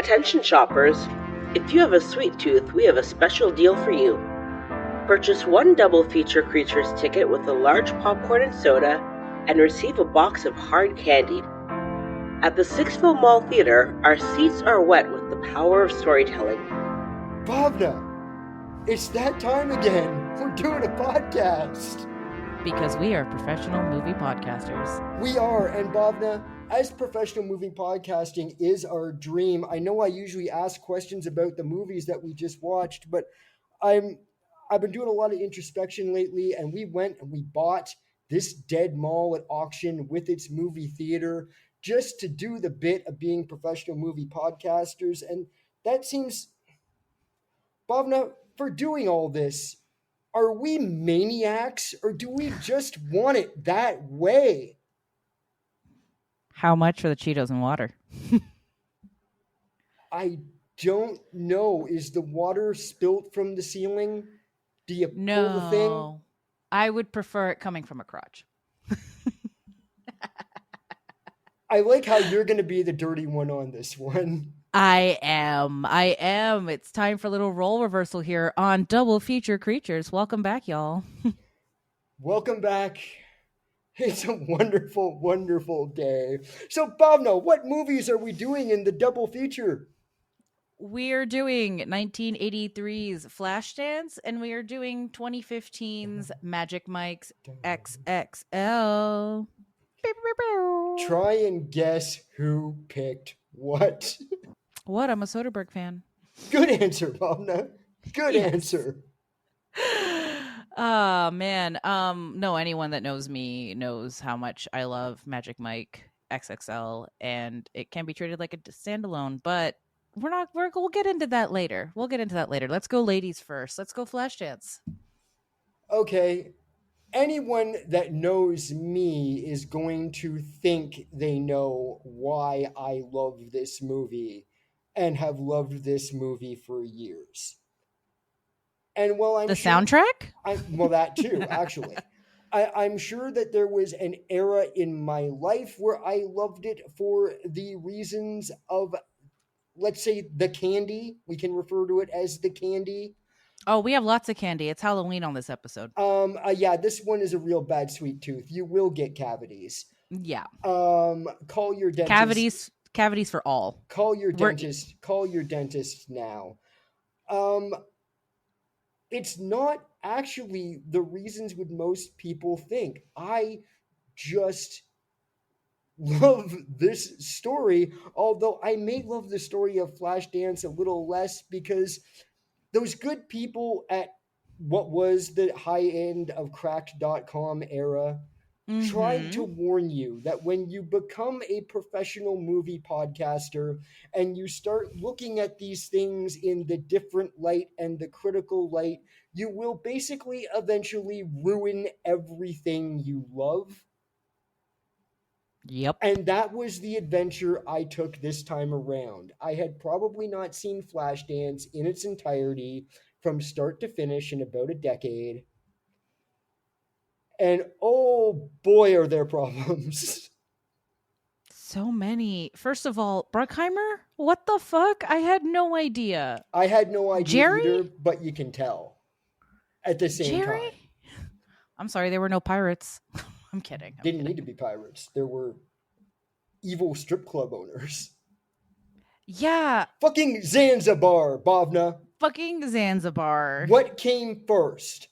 Attention shoppers, if you have a sweet tooth, we have a special deal for you. Purchase one Double Feature Creatures ticket with a large popcorn and soda and receive a box of hard candy. At the Sixville Mall Theater, our seats are wet with the power of storytelling. Bhavna, it's that time again. We're doing a podcast. Because we are professional movie podcasters. We are, and Bhavna, as professional movie podcasting is our dream, I know I usually ask questions about the movies that we just watched, but I've been doing a lot of introspection lately, and we went and we bought this dead mall at auction with its movie theater just to do the bit of being professional movie podcasters. And that seems, Bhavna, for doing all this, are we maniacs or do we just want it that way? How much for the Cheetos and water? I don't know. Is the water spilt from the ceiling? Do you pull the thing? No, I would prefer it coming from a crotch. I like how you're going to be the dirty one on this one. I am. It's time for a little role reversal here on Double Feature Creatures. Welcome back, y'all. Welcome back. It's a wonderful, wonderful day. So, Bhavna, what movies are we doing in the double feature? We're doing 1983's Flashdance, and we are doing 2015's Magic Mike's XXL. Try and guess who picked what. What? I'm a Soderbergh fan. Good answer, Bhavna. Good answer. Oh man. No, anyone that knows me knows how much I love Magic Mike XXL, and it can be treated like a standalone, but we'll get into that later. Let's go ladies first. Let's go Flashdance. Okay. Anyone that knows me is going to think they know why I love this movie and have loved this movie for years. And well, I'm soundtrack? Well, that too, actually. I'm sure that there was an era in my life where I loved it for the reasons of, let's say, the candy. We can refer to it as the candy. Oh, we have lots of candy. It's Halloween on this episode. Yeah, this one is a real bad sweet tooth. You will get cavities. Yeah. Call your dentist. Cavities for all. Call your dentist. Call your dentist now. It's not actually the reasons would most people think. I just love this story, although I may love the story of Flashdance a little less because those good people at what was the high end of cracked.com era tried to warn you that when you become a professional movie podcaster and you start looking at these things in the different light and the critical light, you will basically eventually ruin everything you love. Yep. And that was the adventure I took this time around. I had probably not seen Flashdance in its entirety from start to finish in about a decade. And oh boy, are there problems. So many. First of all, Bruckheimer? What the fuck? I had no idea. I had no idea Jerry? either, but you can tell at the same time. I'm sorry, there were no pirates. I'm kidding. Didn't need to be pirates. There were evil strip club owners. Yeah. Fucking Zanzibar, Bhavna. Fucking Zanzibar. What came first?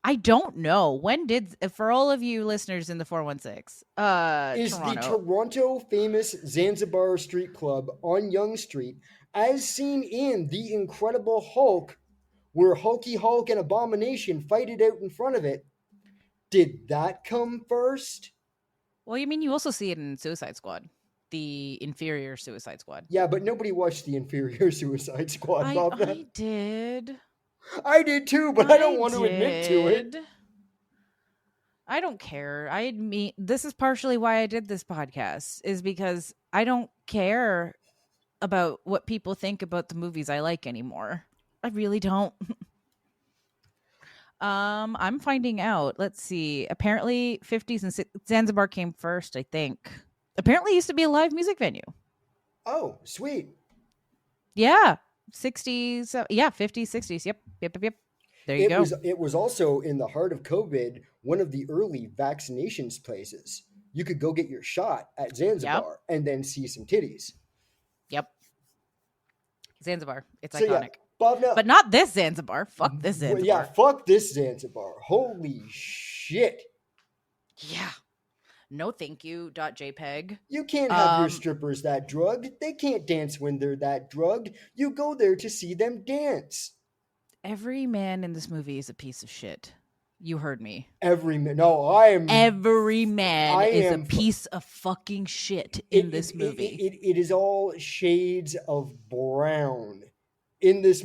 I don't know. When did, for all of you listeners in the 416, is Toronto. The Toronto famous Zanzibar Street Club on Yonge Street, as seen in The Incredible Hulk, where Hulky Hulk and Abomination fight it out in front of it. Did that come first? Well, you mean you also see it in Suicide Squad, the inferior Suicide Squad. Yeah, but nobody watched the inferior Suicide Squad. I did. I did too, but I don't want to admit to it. I don't care. This is partially why I did this podcast, is because I don't care about what people think about the movies I like anymore. I really don't. I'm finding out. Let's see. Apparently 50s and Zanzibar came first, I think. Apparently it used to be a live music venue. Oh, sweet. Yeah. 60s. Yeah, 50s, 60s. Yep. There you go. It was also in the heart of COVID, one of the early vaccinations places. You could go get your shot at Yep. Zanzibar and then see some titties. Yep. Zanzibar. It's So yeah, iconic. Bhavna, But not this Zanzibar. Fuck this Zanzibar. yeah, fuck this Zanzibar. Holy shit. Yeah. No thank you. .jpg. You can't have your strippers that drugged. They can't dance when they're that drugged. You go there to see them dance. Every man in this movie is a piece of shit. You heard me. Every man is a piece of fucking shit in this movie. It is all shades of brown in this.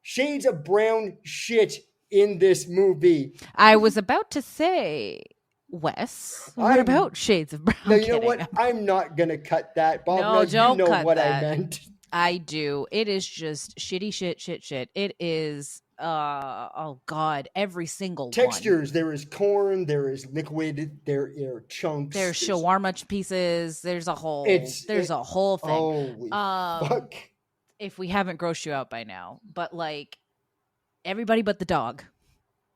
Shades of brown shit in this movie. I was about to say, Wes, what about shades of brown? No, you know what? I'm not gonna cut that, Bob. No, don't you know cut what that. I meant. I do. It is just shitty shit. It is oh god, every single textures. one. There is corn, there is liquid, there are chunks. There's shawarma pieces. There's a whole thing. Holy fuck. If we haven't grossed you out by now, but like everybody but the dog.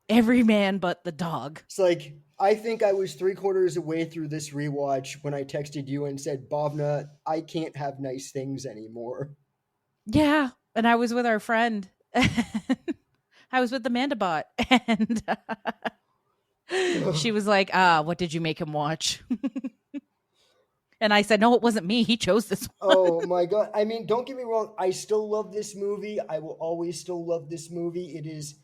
Every man but the dog. It's like, I think I was 3/4 away through this rewatch when I texted you and said, Bhavna, I can't have nice things anymore. Yeah. And I was with our friend. I was with the Mandabot. And she was like, what did you make him watch? And I said, no, it wasn't me. He chose this one. Oh my God. I mean, don't get me wrong. I still love this movie. I will always still love this movie. It is...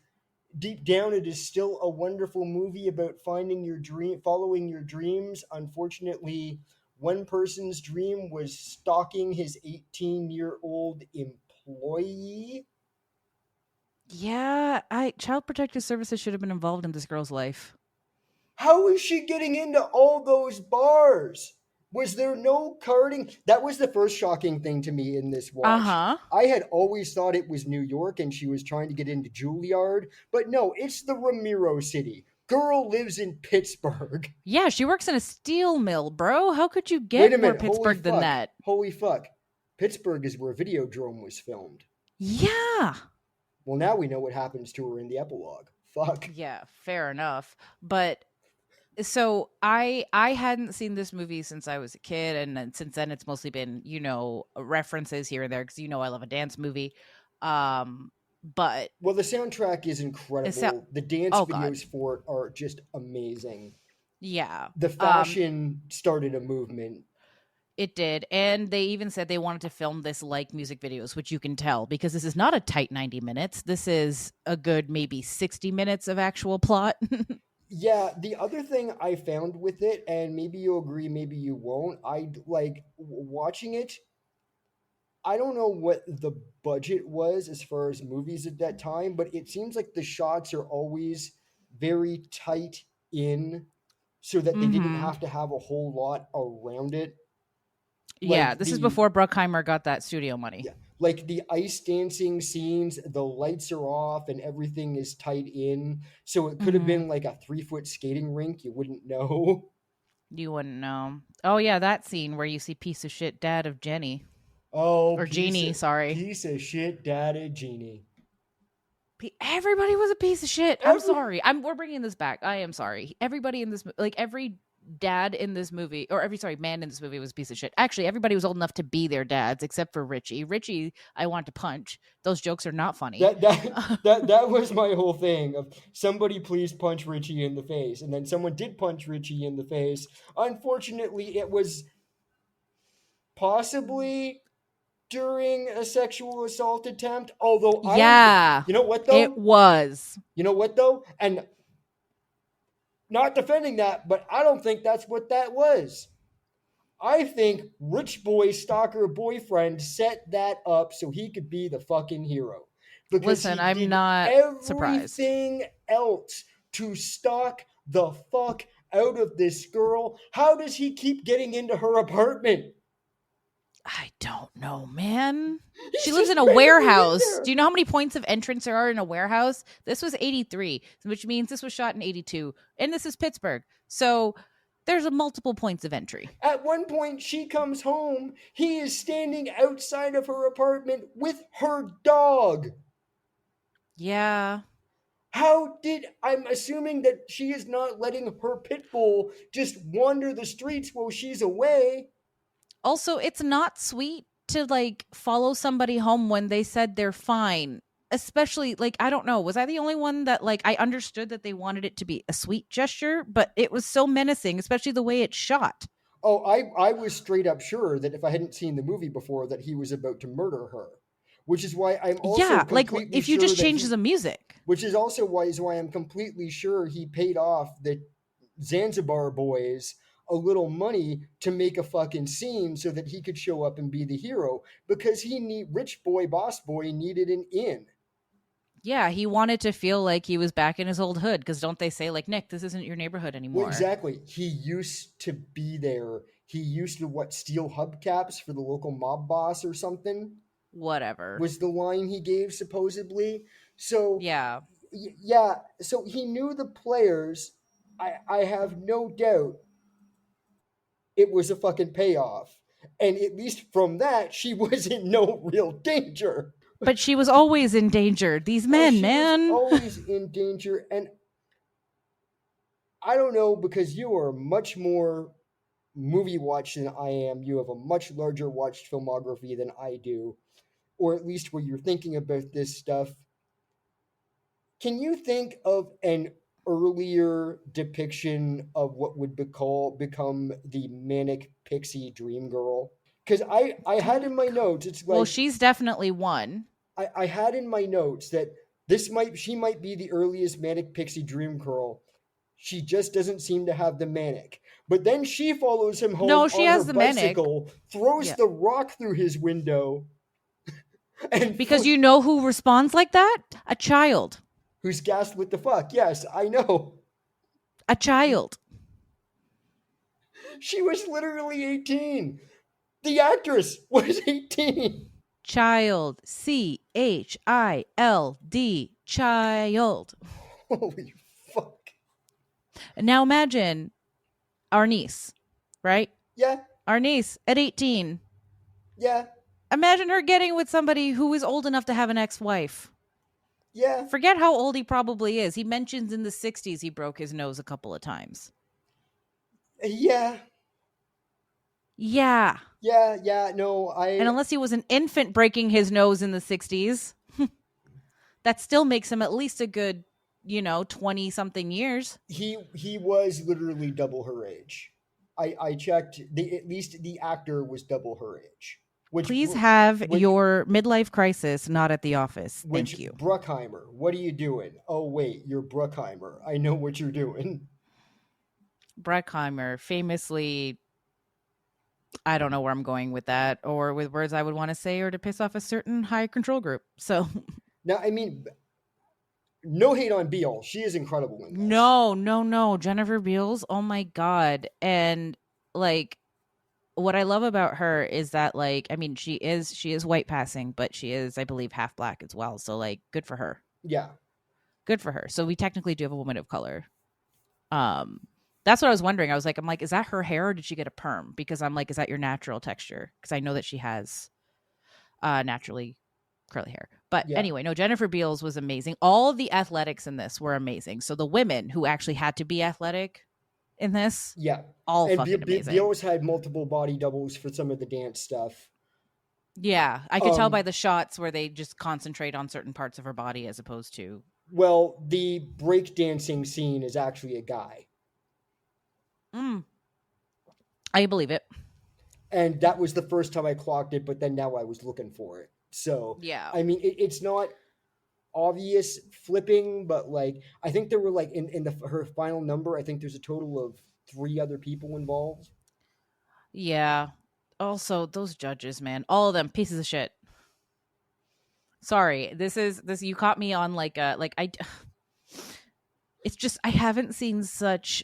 Deep down, it is still a wonderful movie about following your dreams. Unfortunately, one person's dream was stalking his 18-year-old employee. Yeah, Child Protective Services should have been involved in this girl's life. How is she getting into all those bars? Was there no carding? That was the first shocking thing to me in this watch. I had always thought it was New York and she was trying to get into Juilliard, but no, it's the Ramiro city. Girl lives in Pittsburgh. Yeah, she works in a steel mill, bro. How could you get more Pittsburgh than that? Holy fuck. Pittsburgh is where Videodrome was filmed. Yeah. Well, now we know what happens to her in the epilogue. Fuck. Yeah, fair enough. But... So I hadn't seen this movie since I was a kid, and then since then it's mostly been, references here and there because I love a dance movie. But the soundtrack is incredible. The dance videos for it are just amazing. Yeah. The fashion started a movement. It did, and they even said they wanted to film this like music videos, which you can tell because this is not a tight 90 minutes. This is a good maybe 60 minutes of actual plot. Yeah, the other thing I found with it, and maybe you'll agree, maybe you won't, I like watching it. I don't know what the budget was as far as movies at that time, but it seems like the shots are always very tight in so that they didn't have to have a whole lot around it. Yeah, this is before Bruckheimer got that studio money. Yeah. Like the ice dancing scenes, the lights are off and everything is tight in. So it could have been like a 3-foot skating rink. You wouldn't know. You wouldn't know. Oh, yeah, that scene where you see piece of shit dad of Jenny. Oh, or Jeannie, sorry. Piece of shit dad of Jeannie. Everybody was a piece of shit. I'm sorry. We're bringing this back. I am sorry. Everybody in this, like every dad in this movie, man in this movie was a piece of shit. Actually, everybody was old enough to be their dads except for Richie. Richie, I want to punch. Those jokes are not funny. That was my whole thing of somebody please punch Richie in the face. And then someone did punch Richie in the face. Unfortunately, it was possibly during a sexual assault attempt. Although you know what though? It was. You know what though? And not defending that, but I don't think that's what that was. I think rich boy stalker boyfriend set that up so he could be the fucking hero. Because listen, I'm not surprised. Everything else to stalk the fuck out of this girl. How does he keep getting into her apartment? I don't know, man. She lives in a warehouse. Do you know how many points of entrance there are in a warehouse? This was 83, which means this was shot in 82. And this is Pittsburgh. So There's a multiple points of entry. At one point, she comes home. He is standing outside of her apartment with her dog. Yeah. I'm assuming that she is not letting her pit bull just wander the streets while she's away. Also, it's not sweet to like follow somebody home when they said they're fine. Especially like I don't know, was I the only one that like I understood that they wanted it to be a sweet gesture, but it was so menacing, especially the way it's shot. Oh, I was straight up sure that if I hadn't seen the movie before, that he was about to murder her. Which is why I'm also Yeah, like completely if you sure just that change the music. which is also why I'm completely sure he paid off the Zanzibar boys a little money to make a fucking scene so that he could show up and be the hero, because rich boy boss boy needed an in. Yeah, he wanted to feel like he was back in his old hood because don't they say like Nick, this isn't your neighborhood anymore? Well, exactly. He used to be there. He used to steal hubcaps for the local mob boss or something. Whatever. Was the line he gave supposedly. So Yeah. yeah, so he knew the players. I have no doubt it was a fucking payoff. And at least from that, she was in no real danger. But she was always in danger. These men, She man. was always in danger. And I don't know, because you are much more movie watched than I am. You have a much larger watched filmography than I do, or at least where you're thinking about this stuff. Can you think of an earlier depiction of what would become the manic pixie dream girl? Because I had in my notes, it's like, Well, she's definitely one. I had in my notes that she might be the earliest manic pixie dream girl. She just doesn't seem to have the manic. But then she follows him home No, she on her has the manic. bicycle, throws Yeah. the rock through his window, and Because you know who responds like that? A child. who's gassed with the fuck? Yes, I know. A child. She was literally 18. The actress was 18. Child. CHILD. Child. Holy fuck. And now imagine our niece, right? Yeah, Our niece at 18. yeah, Imagine her getting with somebody who is old enough to have an ex-wife. yeah. Forget how old he probably is. He mentions in the 60s he broke his nose a couple of times. Yeah, Yeah. yeah, no, And unless he was an infant breaking his nose in the 60s, that still makes him at least a good, 20 something years. he was literally double her age. I checked, at least the actor was double her age. Please have your midlife crisis not at the office. Thank you. Bruckheimer, what are you doing? Oh wait, you're Bruckheimer. I know what you're doing. Bruckheimer famously, I don't know where I'm going with that, or with words I would want to say, or to piss off a certain high control group. So Now, I mean, no hate on Beale. She is incredible in this. No. Jennifer Beals, oh my God. And like what I love about her is that like, I mean, she is white passing, but she is, I believe, half black as well. So like good for her. Yeah. Good for her. So we technically do have a woman of color. That's what I was wondering. I'm like, is that her hair or did she get a perm? Because I'm like, is that your natural texture? Because I know that she has naturally curly hair. But anyway, no, Jennifer Beals was amazing. All of the athletics in this were amazing. So the women who actually had to be athletic in this, all fucking amazing. Beals had multiple body doubles for some of the dance stuff. Yeah, I could tell by the shots where they just concentrate on certain parts of her body as opposed to. Well, the breakdancing scene is actually a guy. I believe it. And that was the first time I clocked it, but then now I was looking for it. So, yeah. I mean, it's not obvious flipping, but like, I think there were like in her final number, I think there's a total of 3 other people involved. Yeah. Also, those judges, man, all of them pieces of shit. Sorry, this you caught me on like it's just I haven't seen such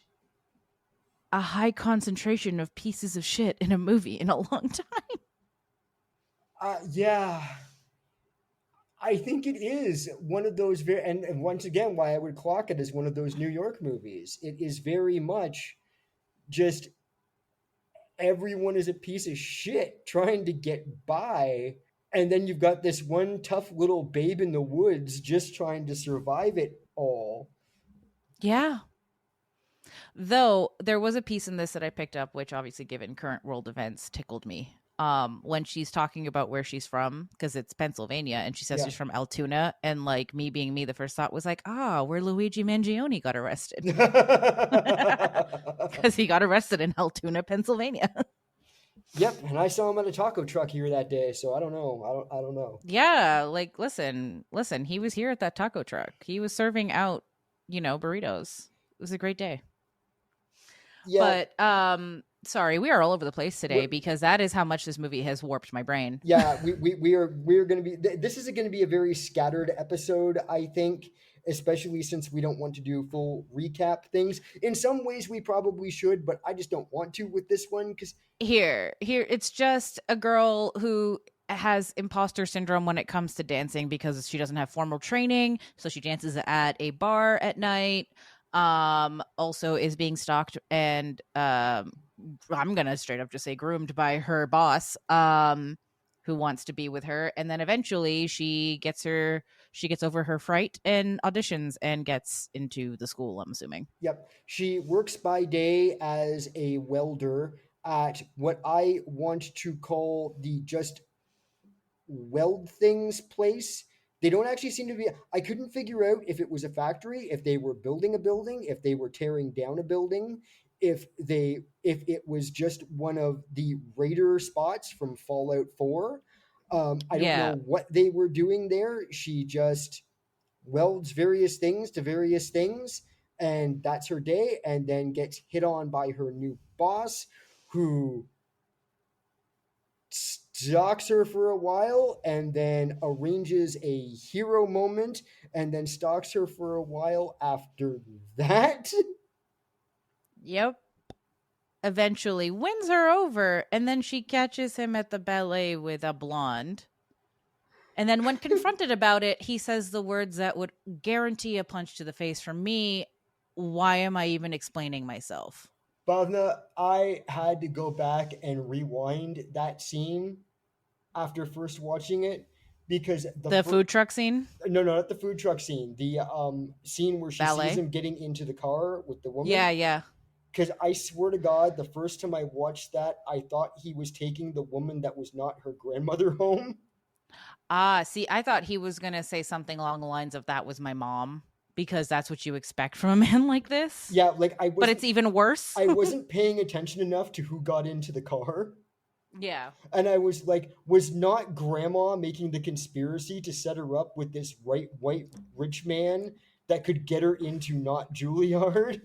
a high concentration of pieces of shit in a movie in a long time. Yeah. I think it is one of those and once again, why I would clock it as one of those New York movies. It is very much just everyone is a piece of shit trying to get by. And then you've got this one tough little babe in the woods just trying to survive it all. Yeah. Though there was a piece in this that I picked up, which obviously, given current world events, tickled me. When she's talking about where she's from, because it's Pennsylvania, and she says Yeah. she's from Altoona, and like me being me, the first thought was like, where Luigi Mangione got arrested, because he got arrested in Altoona, Pennsylvania. Yep, and I saw him at a taco truck here that day, so I don't know. I don't know. Yeah, like listen, he was here at that taco truck. He was serving out, burritos. It was a great day. Yeah. But sorry, we are all over the place today We're- because that is how much this movie has warped my brain. Yeah, we're going to be this is going to be a very scattered episode, I think, especially since we don't want to do full recap things. In some ways we probably should, but I just don't want to with this one cuz Here, it's just a girl who has imposter syndrome when it comes to dancing because she doesn't have formal training, so she dances at a bar at night. Also is being stalked and I'm gonna straight up just say groomed by her boss, who wants to be with her, and then eventually she gets over her fright and auditions and gets into the school, I'm assuming. Yep. She works by day as a welder at what I want to call the just weld things place. They don't actually seem to be. I couldn't figure out if it was a factory, if they were building a building, if they were tearing down a building, if it was just one of the raider spots from Fallout 4. I don't Yeah. know what they were doing there. She just welds various things to various things, and that's her day, and then gets hit on by her new boss, who stalks her for a while and then arranges a hero moment and then stalks her for a while after that. Yep. Eventually wins her over, and then she catches him at the ballet with a blonde. And then when confronted about it, he says the words that would guarantee a punch to the face from me. Why am I even explaining myself? Bhavna, I had to go back and rewind that scene after first watching it because The food truck scene? No, not the food truck scene. The scene where she Ballet? sees him getting into the car with the woman. Yeah. Because I swear to God, the first time I watched that, I thought he was taking the woman that was not her grandmother home. See, I thought he was going to say something along the lines of that was my mom, because that's what you expect from a man like this. Yeah, like but it's even worse. I wasn't paying attention enough to who got into the car. Yeah. And I was like, was not grandma making the conspiracy to set her up with this white rich man that could get her into not Juilliard?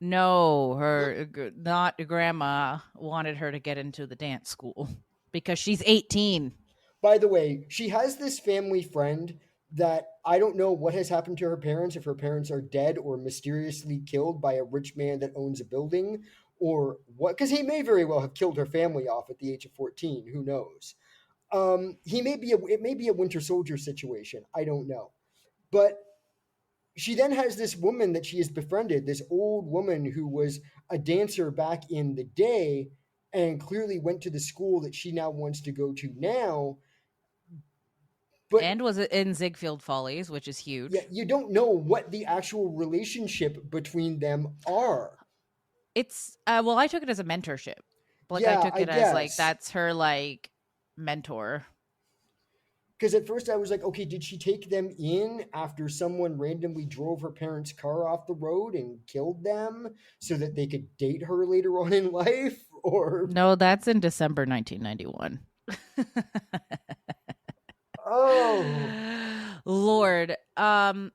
No, her not grandma wanted her to get into the dance school because she's 18. By the way, she has this family friend that I don't know what has happened to her parents, if her parents are dead or mysteriously killed by a rich man that owns a building, or what, because he may very well have killed her family off at the age of 14. Who knows? It may be a Winter Soldier situation. I don't know. But she then has this woman that she has befriended, this old woman who was a dancer back in the day and clearly went to the school that she now wants to go to now. And was it in Ziegfeld Follies, which is huge. Yeah, you don't know what the actual relationship between them are. It's well, I took it as a mentorship. Like, yeah, I took it as like that's her like mentor. Because at first I was like, okay, did she take them in after someone randomly drove her parents' car off the road and killed them so that they could date her later on in life? Or no, that's in December 1991. Oh Lord. But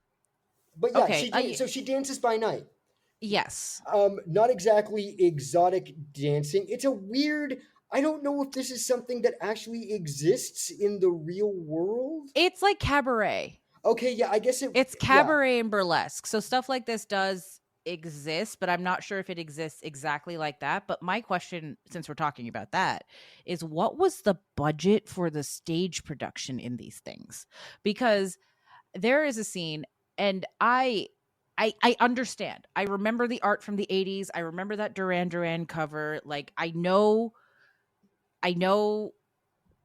yeah, okay. So she dances by night. Yes. Not exactly exotic dancing. It's a weird. I don't know if this is something that actually exists in the real world. It's like cabaret. Okay, yeah, I guess it's cabaret and burlesque. So stuff like this does exist, but I'm not sure if it exists exactly like that. But my question, since we're talking about that, is what was the budget for the stage production in these things? Because there is a scene, and I I understand. I remember the art from the 80s. I remember that Duran Duran cover. Like I know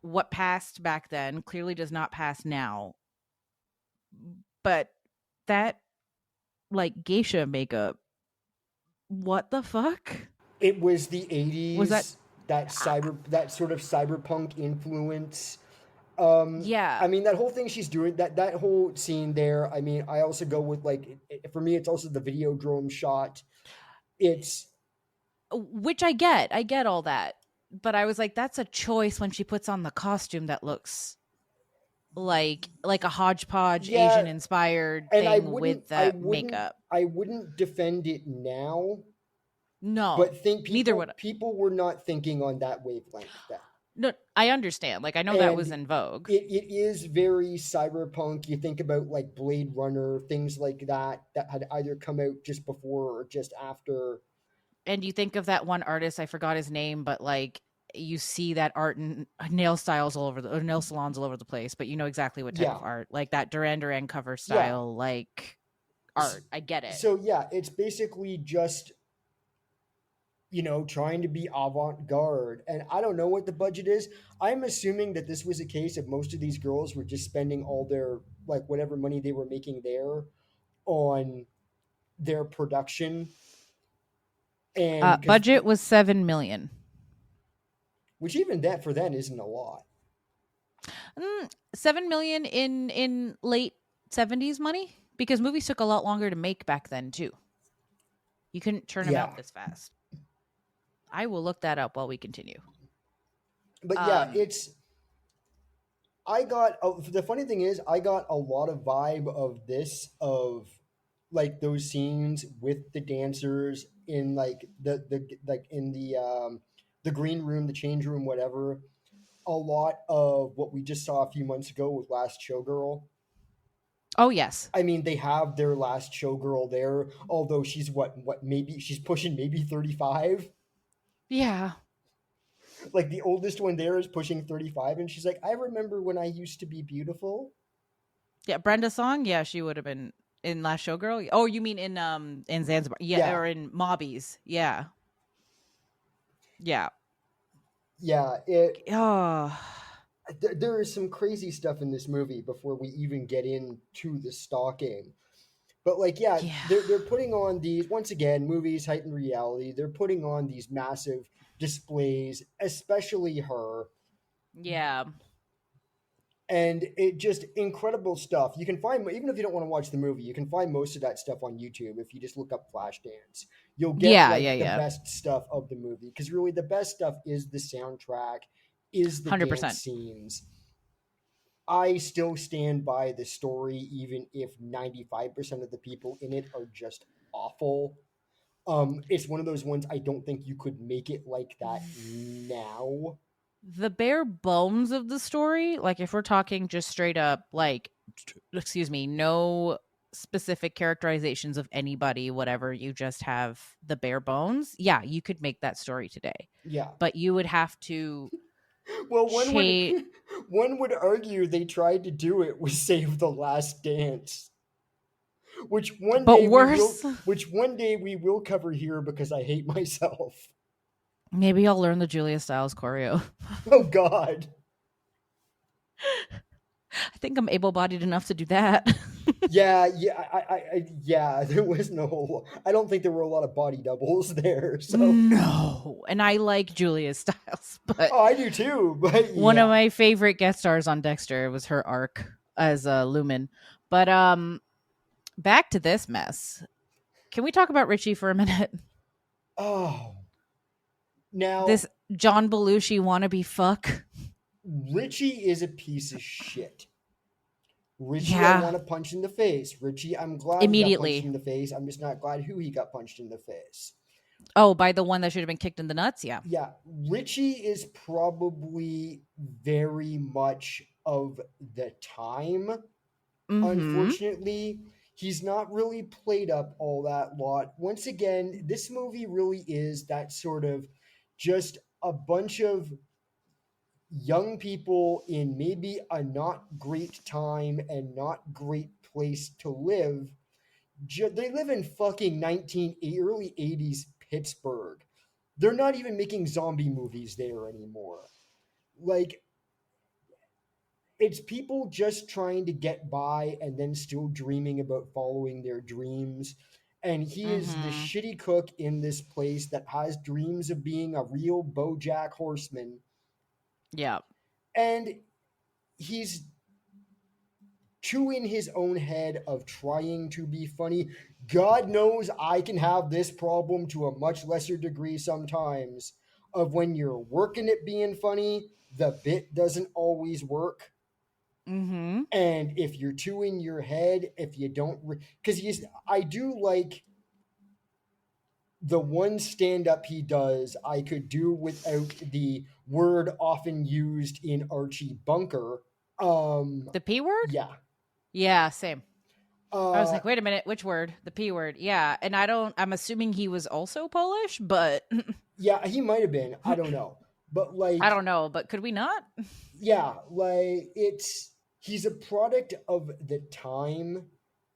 what passed back then clearly does not pass now. But that like geisha makeup, what the fuck? It was the Was that 80s, that sort of cyberpunk influence. yeah. I mean, that whole thing she's doing, that whole scene there. I mean, I also go with like, for me, it's also the Videodrome shot. It's Which I get. I get all that. But I was like, that's a choice when she puts on the costume that looks like a hodgepodge yeah, Asian inspired and thing with that makeup. I wouldn't defend it now, No, but think neither would. people were not thinking on that wavelength then. No, I understand. Like I know that And was in vogue. it is very cyberpunk. You think about like Blade Runner, things like that had either come out just before or just after. And you think of that one artist, I forgot his name, but like you see that art and nail styles all over the nail salons all over the place, but you know exactly what type Yeah, of art, like that Duran Duran cover yeah. style, like art. I get it. So yeah, it's basically just, trying to be avant-garde. And I don't know what the budget is. I'm assuming that this was a case of most of these girls were just spending all their, like, whatever money they were making there on their production. And because, Budget was 7 million. which even that for them isn't a lot. 7 million in late 70s money, because movies took a lot longer to make back then too. You couldn't churn them Yeah. out this fast. I will look that up while we continue. But yeah, the funny thing is, I got a lot of vibe of this, of like those scenes with the dancers in like the green room, the change room, whatever. A lot of what we just saw a few months ago with Last Showgirl. Oh yes. I mean, they have their Last Showgirl there, although she's maybe she's pushing maybe 35. Yeah. Like the oldest one there is pushing 35, and she's like, I remember when I used to be beautiful. Yeah, Brenda Song, yeah, she would have been in Last Showgirl. Oh, you mean in Zanzibar. Yeah, or in Mobbies. Yeah. Yeah. Yeah, Oh. there is some crazy stuff in this movie before we even get into the stalking. But like, yeah, Yeah. they're putting on these, once again, movies heightened reality. They're putting on these massive displays, especially her. Yeah. And it just incredible stuff. You can find, even if you don't want to watch the movie, you can find most of that stuff on YouTube. If you just look up Flashdance, you'll get the best stuff of the movie. Because really, the best stuff is the soundtrack, is the 100%. dance scenes. I still stand by the story, even if 95% of the people in it are just awful. It's one of those ones I don't think you could make it like that now. The bare bones of the story, like if we're talking just straight up, like, excuse me, no specific characterizations of anybody, whatever, you just have the bare bones. Yeah, you could make that story today. Yeah. But you would have to. Well, one would argue they tried to do it with Save the Last Dance, which one day we will cover here because I hate myself. Maybe I'll learn the Julia Stiles choreo. Oh God. I think I'm able-bodied enough to do that. Yeah, there was no. I don't think there were a lot of body doubles there. So no, and I like Julia Stiles, but I do too. But one of my favorite guest stars on Dexter was her arc as Lumen. But back to this mess. Can we talk about Richie for a minute? Oh, now this John Belushi wannabe fuck. Richie is a piece of shit. Richie, I want to punch in the face. Richie, I'm glad immediately he got punched in the face. I'm just not glad who he got punched in the face. Oh, by the one that should have been kicked in the nuts? Yeah. Yeah. Richie is probably very much of the time. Mm-hmm. Unfortunately, he's not really played up all that lot. Once again, this movie really is that sort of just a bunch of young people in maybe a not great time and not great place to live They live in fucking early 80s Pittsburgh. They're not even making zombie movies there anymore. Like, it's people just trying to get by and then still dreaming about following their dreams. And he is the Mm-hmm. shitty cook in this place that has dreams of being a real BoJack Horseman. Yeah. And he's too in his own head of trying to be funny. God knows I can have this problem to a much lesser degree sometimes, of when you're working at being funny, the bit doesn't always work. Mm-hmm. And if you're too in your head, if you don't, because I do like the one stand up he does, I could do without the word often used in Archie Bunker. The P word? Yeah. Yeah, same. I was Uh, like, wait a minute, which word? The P word. Yeah. And I'm assuming he was also Polish, but yeah, he might have been. I don't know. But I like, don't know. But could we not? yeah, like he's a product of the time,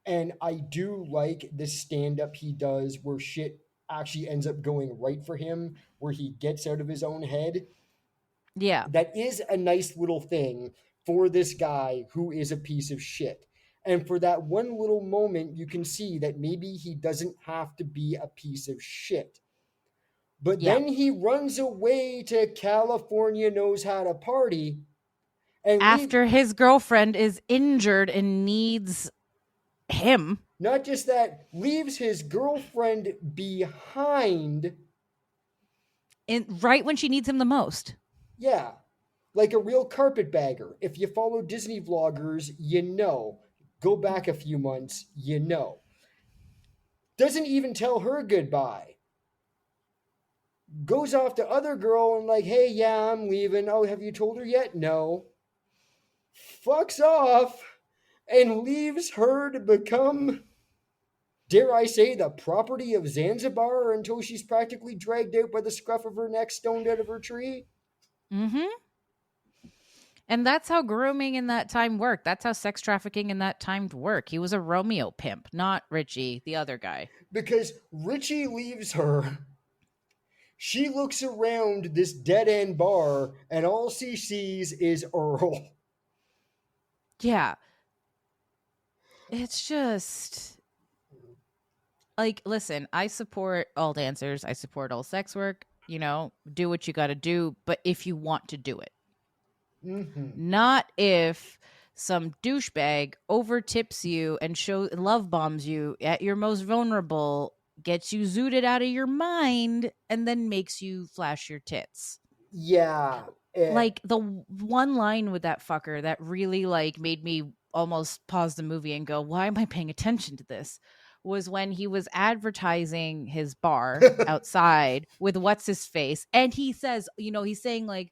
and I do like the stand up he does where shit actually ends up going right for him, where he gets out of his own head. Yeah. That is a nice little thing for this guy who is a piece of shit. And for that one little moment, you can see that maybe he doesn't have to be a piece of shit. But Yeah. then he runs away to California knows how to party and leave. After his girlfriend is injured and needs him, Not just that, leaves his girlfriend behind. right when she needs him the most. Yeah, like a real carpetbagger. If you follow Disney vloggers, you know. Go back a few months, you know. Doesn't even tell her goodbye. Goes off to other girl and like, hey, yeah, I'm leaving. Oh, have you told her yet? No. Fucks off and leaves her to become, dare I say, the property of Zanzibar until she's practically dragged out by the scruff of her neck, stoned out of her tree. Mm-hmm. And that's how grooming in that time worked. That's how sex trafficking in that time worked. He was a Romeo pimp, not Richie, the other guy. Because Richie leaves her. She looks around this dead end bar, and all she sees is Earl. Yeah. It's just like, listen, I support all dancers. I support all sex work. Do what you got to do. But if you want to do it, Mm-hmm. not if some douchebag over tips you and love bombs you at your most vulnerable, gets you zooted out of your mind, and then makes you flash your tits. Yeah. Like the one line with that fucker that really like made me almost pause the movie and go, why am I paying attention to this? Was when he was advertising his bar outside with what's his face. And he says, he's saying like,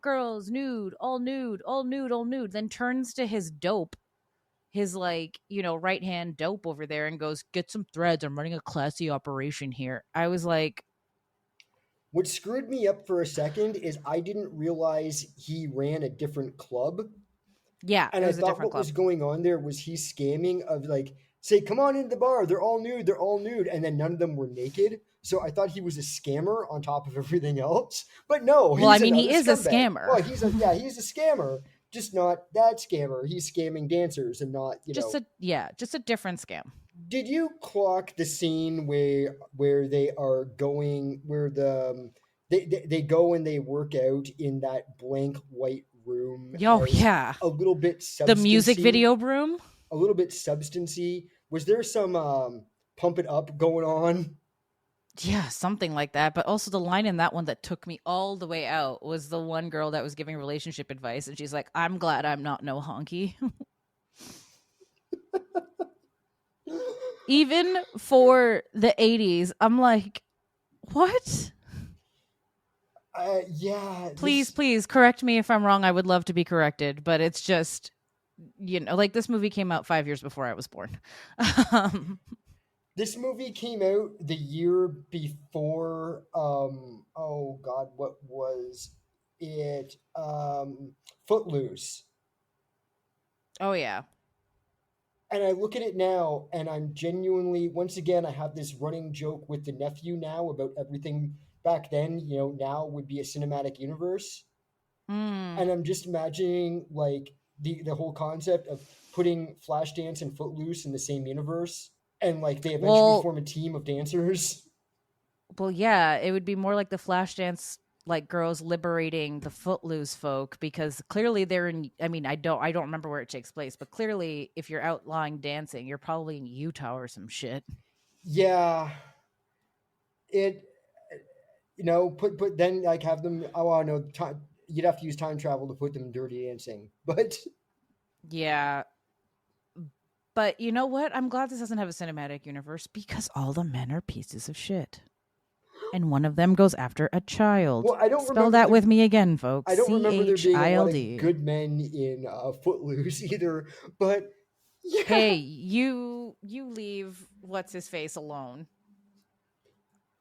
girls nude, all nude, all nude, all nude. Then turns to his dope, his like, right hand dope over there and goes, get some threads. I'm running a classy operation here. I was like, What screwed me up for a second is I didn't realize he ran a different club. yeah, And it I was a thought different what club. was going on there was he scamming of like, say, come on into the bar. They're all nude. They're all nude. And then none of them were naked. So I thought he was a scammer on top of everything else. But no, Well, I he's mean, another he is a scumbag. scammer. Well, he's a scammer, just not that scammer. He's scamming dancers and not, just a different scam. Did you clock the scene where they are going where they go and they work out in that blank white room Yo, as yeah. a little bit The music substancy, video room. a little bit substancy? Was there some pump it up going on? Yeah, something like that. But also the line in that one that took me all the way out was the one girl that was giving relationship advice. And she's like, I'm glad I'm not no honky. Even for the 80s, I'm like, what? Yeah, Please correct me if I'm wrong. I would love to be corrected. But it's just, like this movie came out 5 years before I was born. this movie came out the year before. Oh God, what was it? Footloose. Oh, yeah. And I look at it now, and I'm genuinely, once again, I have this running joke with the nephew now about everything back then, now would be a cinematic universe. Mm. And I'm just imagining, like, the whole concept of putting Flashdance and Footloose in the same universe, and, like, they eventually Well, form a team of dancers. yeah, it would be more like the Flashdance like girls liberating the Footloose folk, because clearly they're in, I mean, I don't remember where it takes place, but clearly if you're outlawing dancing, you're probably in Utah or some shit. Yeah. It, put then, like, have them, oh, no, you'd have to use time travel to put them in Dirty Dancing. But Yeah. But you know what? I'm glad this doesn't have a cinematic universe, because all the men are pieces of shit. And one of them goes after a child. well, I don't Spell remember that with me again, folks. I don't remember there being a lot of CHILD. good men in Footloose either. But yeah, Hey, you leave what's his face alone.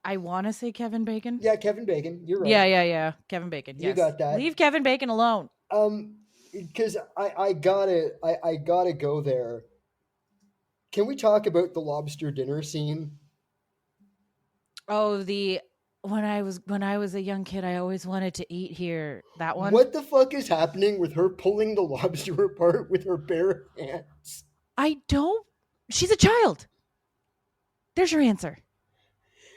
I want to say Kevin Bacon. yeah, Kevin Bacon, you're right. Yeah. Kevin Bacon. You Yes. got that. Leave Kevin Bacon alone. Because I gotta go there. Can we talk about the lobster dinner scene? Oh, when I was a young kid, I always wanted to eat here. That one. What the fuck is happening with her pulling the lobster apart with her bare hands? I don't. She's a child. There's your answer.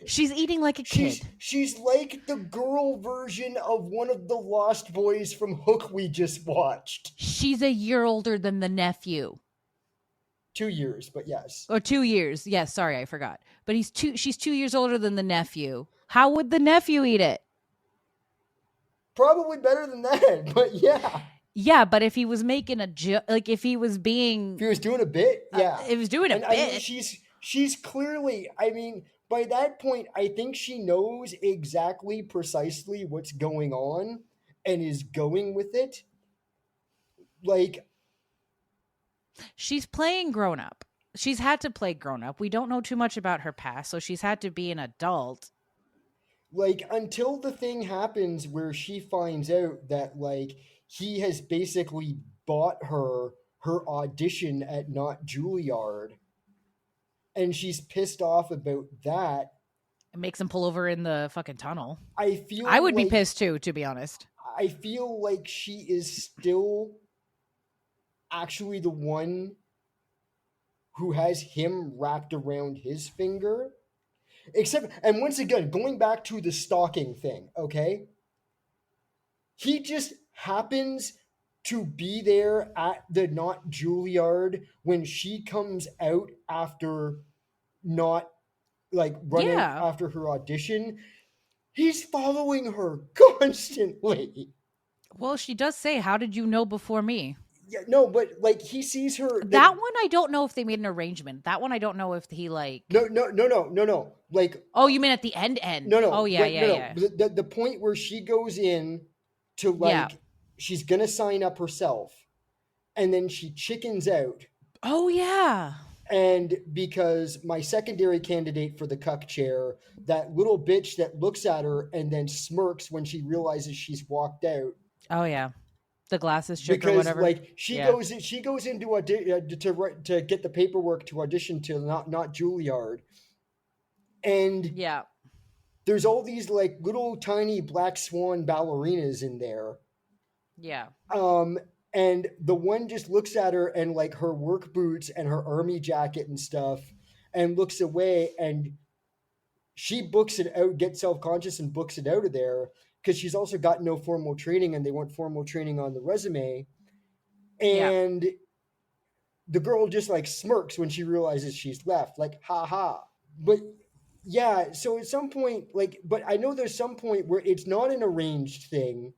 She's eating like a kid. She's like the girl version of one of the Lost Boys from Hook we just watched. She's a year older than the nephew. 2 years, but yes. Or 2 years. Yes, sorry, I forgot. But she's 2 years older than the nephew. How would the nephew eat it? Probably better than that, but yeah. Yeah, but if he was making if he was being... If he was doing a bit, yeah. If he was doing a bit. I mean, she's clearly, I mean, by that point, I think she knows exactly precisely what's going on and is going with it. Like, she's playing grown up. She's had to play grown up. We don't know too much about her past, so she's had to be an adult. Like, until the thing happens where she finds out that, like, he has basically bought her audition at Not Juilliard, and she's pissed off about that. It makes him pull over in the fucking tunnel. I would be pissed too, to be honest. I feel like she is still actually the one who has him wrapped around his finger. Except, and once again, going back to the stalking thing, okay? He just happens to be there at the Not Juilliard when she comes out after not, like, running after her audition. He's following her constantly. Well, she does say, "How did you know before me?" Yeah, no, but, like, he sees her. That one, I don't know if they made an arrangement. That one, I don't know if he, like... No. Like, oh, you mean at the end? No. Oh, yeah. The point where she goes in to, like, she's gonna sign up herself, and then she chickens out. Oh, yeah. And because my secondary candidate for the cuck chair, that little bitch that looks at her and then smirks when she realizes she's walked out. Oh, yeah. The glasses chick because, or whatever. Like, she goes into to get the paperwork to audition to not Juilliard, and there's all these, like, little tiny black swan ballerinas in there. Yeah. And the one just looks at her and, like, her work boots and her army jacket and stuff, and looks away, and she books it out, gets self-conscious and books it out of there. Because she's also got no formal training, and they want formal training on the resume. And the girl just, like, smirks when she realizes she's left, like, ha ha. But yeah, so at some point, like, but I know there's some point where it's not an arranged thing.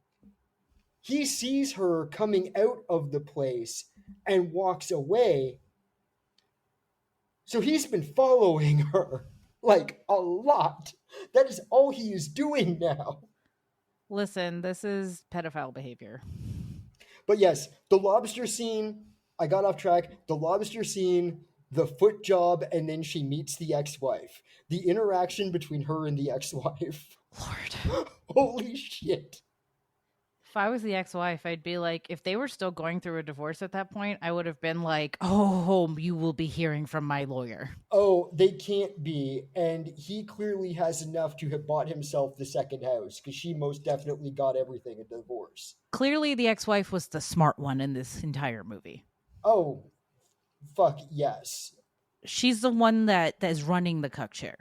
He sees her coming out of the place and walks away. So he's been following her, like, a lot. That is all he is doing now. Listen, this is pedophile behavior. But yes, the lobster scene, I got off track. The lobster scene, the foot job, and then she meets the ex-wife. The interaction between her and the ex-wife. Lord. Holy shit. If I was the ex-wife, I'd be like, if they were still going through a divorce at that point, I would have been like, oh, you will be hearing from my lawyer. Oh, they can't be. And he clearly has enough to have bought himself the second house because she most definitely got everything in the divorce. Clearly, the ex-wife was the smart one in this entire movie. Oh, fuck yes. She's the one that is running the cuck chair.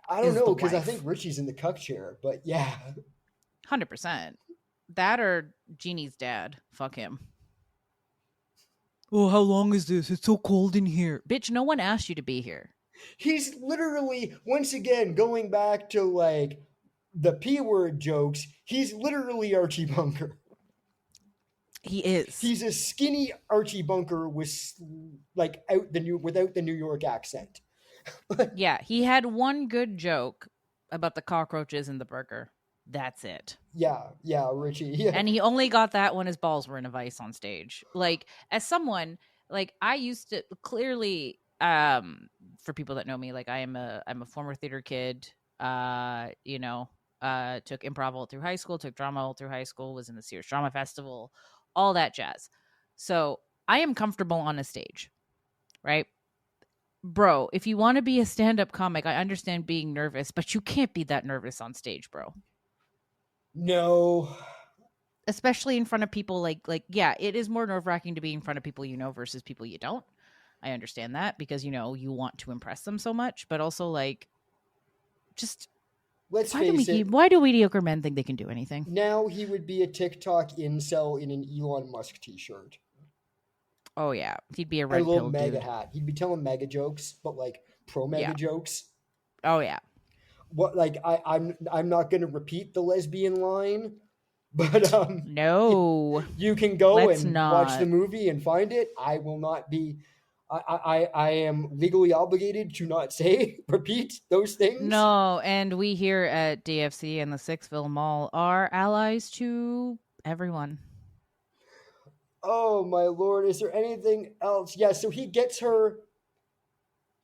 I don't Is the know because I wife. think Richie's in the cuck chair, but yeah. 100%. That or Jeannie's dad. Fuck him. Oh, how long is this? It's so cold in here. Bitch, no one asked you to be here. He's literally, once again, going back to like the P word jokes, he's literally Archie Bunker. He is. He's a skinny Archie Bunker with like without the New York accent. Yeah, he had one good joke about the cockroaches in the burger. That's it. Yeah, Richie. Yeah. And he only got that when his balls were in a vice on stage. Like, as someone, like, I used to clearly, for people that know me, like, I'm a former theater kid. Took improv all through high school, took drama all through high school, was in the Sears Drama Festival, all that jazz. So I am comfortable on a stage, right? Bro, if you want to be a stand-up comic, I understand being nervous, but you can't be that nervous on stage, bro. No. Especially in front of people yeah, it is more nerve-wracking to be in front of people versus people you don't. I understand that because you want to impress them so much, but also like just Let's face it. Why do mediocre men think they can do anything? Now he would be a TikTok incel in an Elon Musk t-shirt. Oh yeah, he'd be a red a little pill mega dude. hat. He'd be telling mega jokes, but like pro mega jokes. Oh yeah. What like I'm not going to repeat the lesbian line, but no, you can go Let's and not. watch the movie and find it. I will not be. I am legally obligated to not repeat those things. No, and we here at DFC and the Sixville Mall are allies to everyone. Oh my lord, is there anything else? Yeah, so he gets her.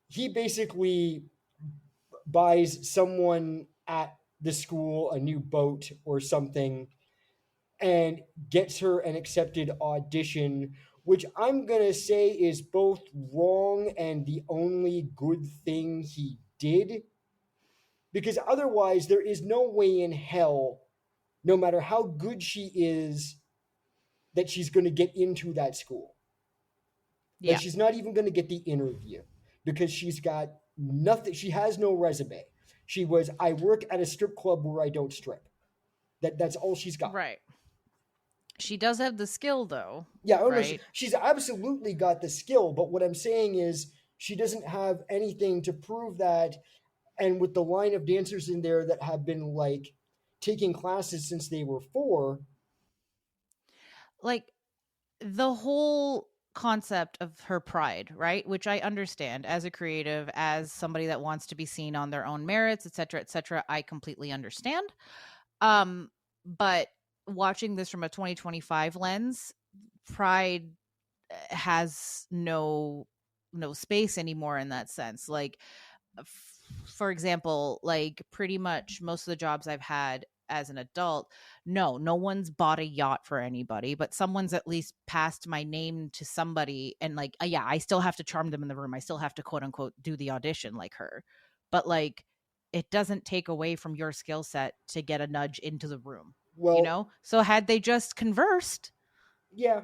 He basically buys someone at the school a new boat or something and gets her an accepted audition, which I'm going to say is both wrong and the only good thing he did. Because otherwise, there is no way in hell, no matter how good she is, that she's going to get into that school. Yeah. Like, she's not even going to get the interview because she's got nothing. She has no resume. I work at a strip club where I don't strip. That's all she's got. Right. She does have the skill, though. Yeah, right? She's absolutely got the skill, but what I'm saying is she doesn't have anything to prove that. And with the line of dancers in there that have been like taking classes since they were 4, like the whole concept of her pride, right? Which I understand as a creative, as somebody that wants to be seen on their own merits, et cetera, I completely understand. But watching this from a 2025 lens, pride has no space anymore in that sense. Like, for example, like pretty much most of the jobs I've had as an adult, no one's bought a yacht for anybody, but someone's at least passed my name to somebody, and like, yeah, I still have to charm them in the room. I still have to quote unquote do the audition like her, but like, it doesn't take away from your skill set to get a nudge into the room. Well, so had they just conversed, yeah,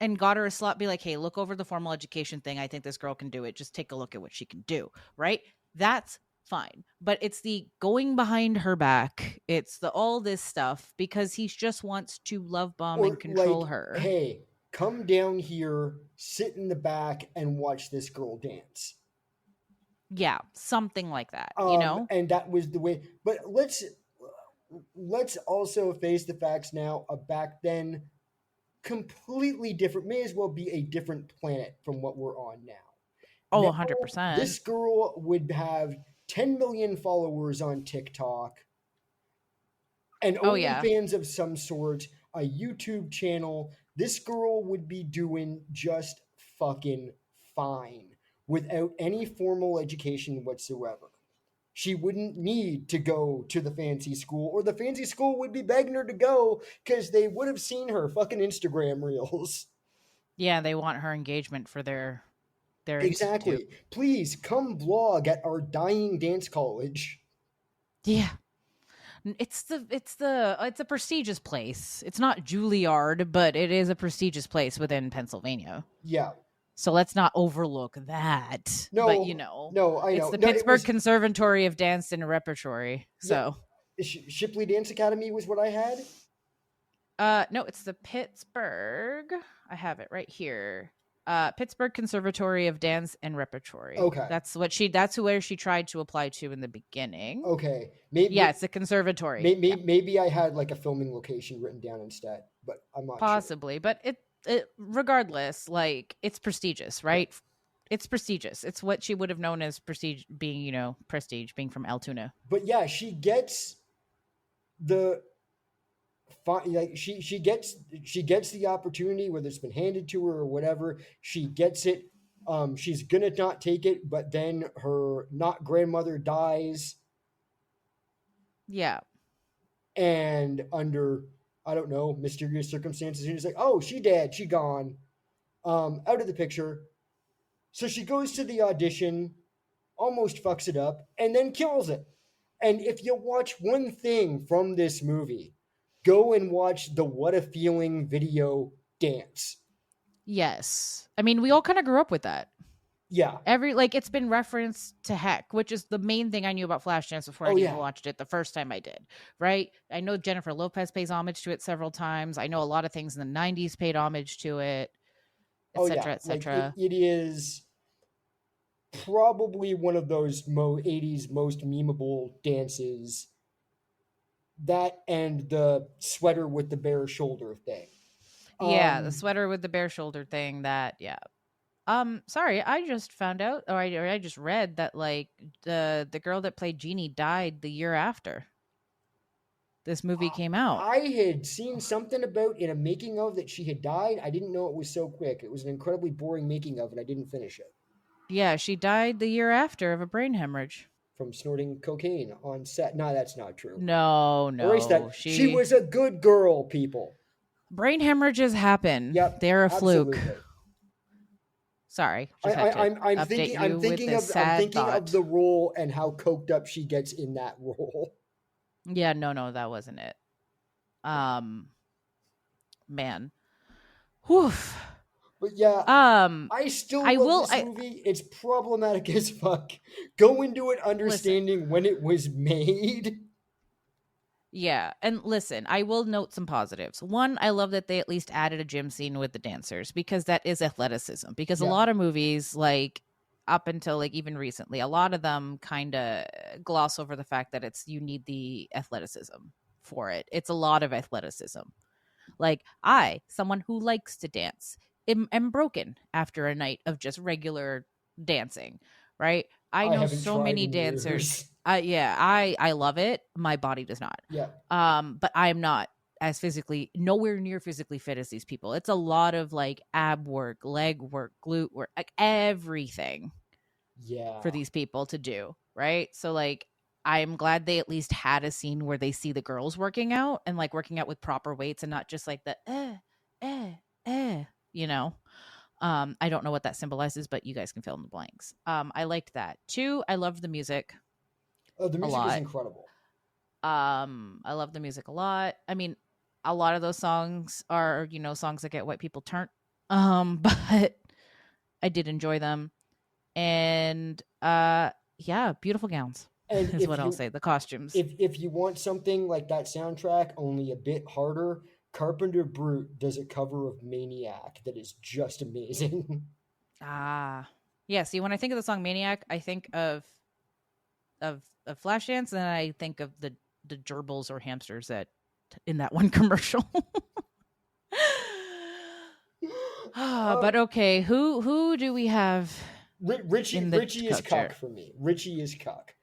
and got her a slot, be like, hey, look over the formal education thing. I think this girl can do it. Just take a look at what she can do. Right? That's fine. But it's the going behind her back. It's the all this stuff because he just wants to love bomb and control her. Hey, come down here, sit in the back, and watch this girl dance. Yeah, something like that. And that was the way. But let's also face the facts now. Back then, completely different. May as well be a different planet from what we're on now. Oh, 100%. This girl would have 10 million followers on TikTok, and OnlyFans of some sort, a YouTube channel. This girl would be doing just fucking fine without any formal education whatsoever. She wouldn't need to go to the fancy school, or the fancy school would be begging her to go because they would have seen her fucking Instagram reels. Yeah, they want her engagement for their institute. Exactly. Please come vlog at our dying dance college. Yeah. It's a prestigious place. It's not Juilliard, but it is a prestigious place within Pennsylvania. Yeah. So let's not overlook that. No, But no, I it's know. the No, it Pittsburgh was Conservatory of Dance and Repertory. yeah. So Shipley Dance Academy was what I had. no, it's the Pittsburgh. I have it right here. Pittsburgh Conservatory of Dance and Repertory. Okay. That's where she tried to apply to in the beginning. Okay. Maybe Yeah, it's a conservatory. Maybe I had like a filming location written down instead, but I'm not Possibly, sure. but it regardless, like it's prestigious, right? Yeah. It's prestigious. It's what she would have known as prestige, being prestige, being from Altoona. But yeah, she gets the like she gets the opportunity, whether it's been handed to her or whatever. She gets it. She's gonna not take it, but then her not grandmother dies. Yeah. And under, I don't know, mysterious circumstances, and it's like, oh, she dead, she gone, out of the picture. So she goes to the audition, almost fucks it up, and then kills it. And if you watch one thing from this movie, go and watch the What a Feeling video dance. Yes. I mean, we all kind of grew up with that. Yeah. It's been referenced to heck, which is the main thing I knew about Flashdance before I even watched it the first time I did, right? I know Jennifer Lopez pays homage to it several times. I know a lot of things in the 90s paid homage to it, etc., etc. It is probably one of those 80s most memeable dances. That and the sweater with the bare shoulder thing. Yeah, the sweater with the bare shoulder thing, yeah. Sorry, I just found out, or I just read that like the girl that played Jeannie died the year after this movie came out. I had seen something about in a making of that she had died. I didn't know it was so quick. It was an incredibly boring making of, and I didn't finish it. Yeah, she died the year after of a brain hemorrhage. From snorting cocaine on set. No, that's not true. No. Erase that. She was a good girl, people. Brain hemorrhages happen. Yep. They're a absolutely. fluke. Sorry. I'm thinking of the role and how coked up she gets in that role. Yeah, no, that wasn't it. Man. Whew. But yeah, I still love this movie. It's problematic as fuck. Go into it understanding when it was made. Yeah, and listen, I will note some positives. One, I love that they at least added a gym scene with the dancers, because that is athleticism. Because a lot of movies, like up until like even recently, a lot of them kind of gloss over the fact that you need the athleticism for it. It's a lot of athleticism. Like someone who likes to dance, am broken after a night of just regular dancing, right? I know so many dancers. I love it. My body does not. Yeah. But I'm not as nowhere near physically fit as these people. It's a lot of like ab work, leg work, glute work, like everything. Yeah. For these people to do, right? So like I'm glad they at least had a scene where they see the girls working out and like working out with proper weights and not just like the I don't know what that symbolizes, but you guys can fill in the blanks. I liked that. 2, I loved the music. Oh, the music is incredible. I love the music a lot. I mean, a lot of those songs are, songs that get white people turned. But I did enjoy them. And beautiful gowns. And is what I'll say. The costumes. If you want something like that soundtrack, only a bit harder, Carpenter Brute does a cover of Maniac that is just amazing. Yeah. See, when I think of the song Maniac, I think of Flashdance, and then I think of the gerbils or hamsters that in that one commercial. But okay, who do we have? Richie is cuck for me. Richie is cuck.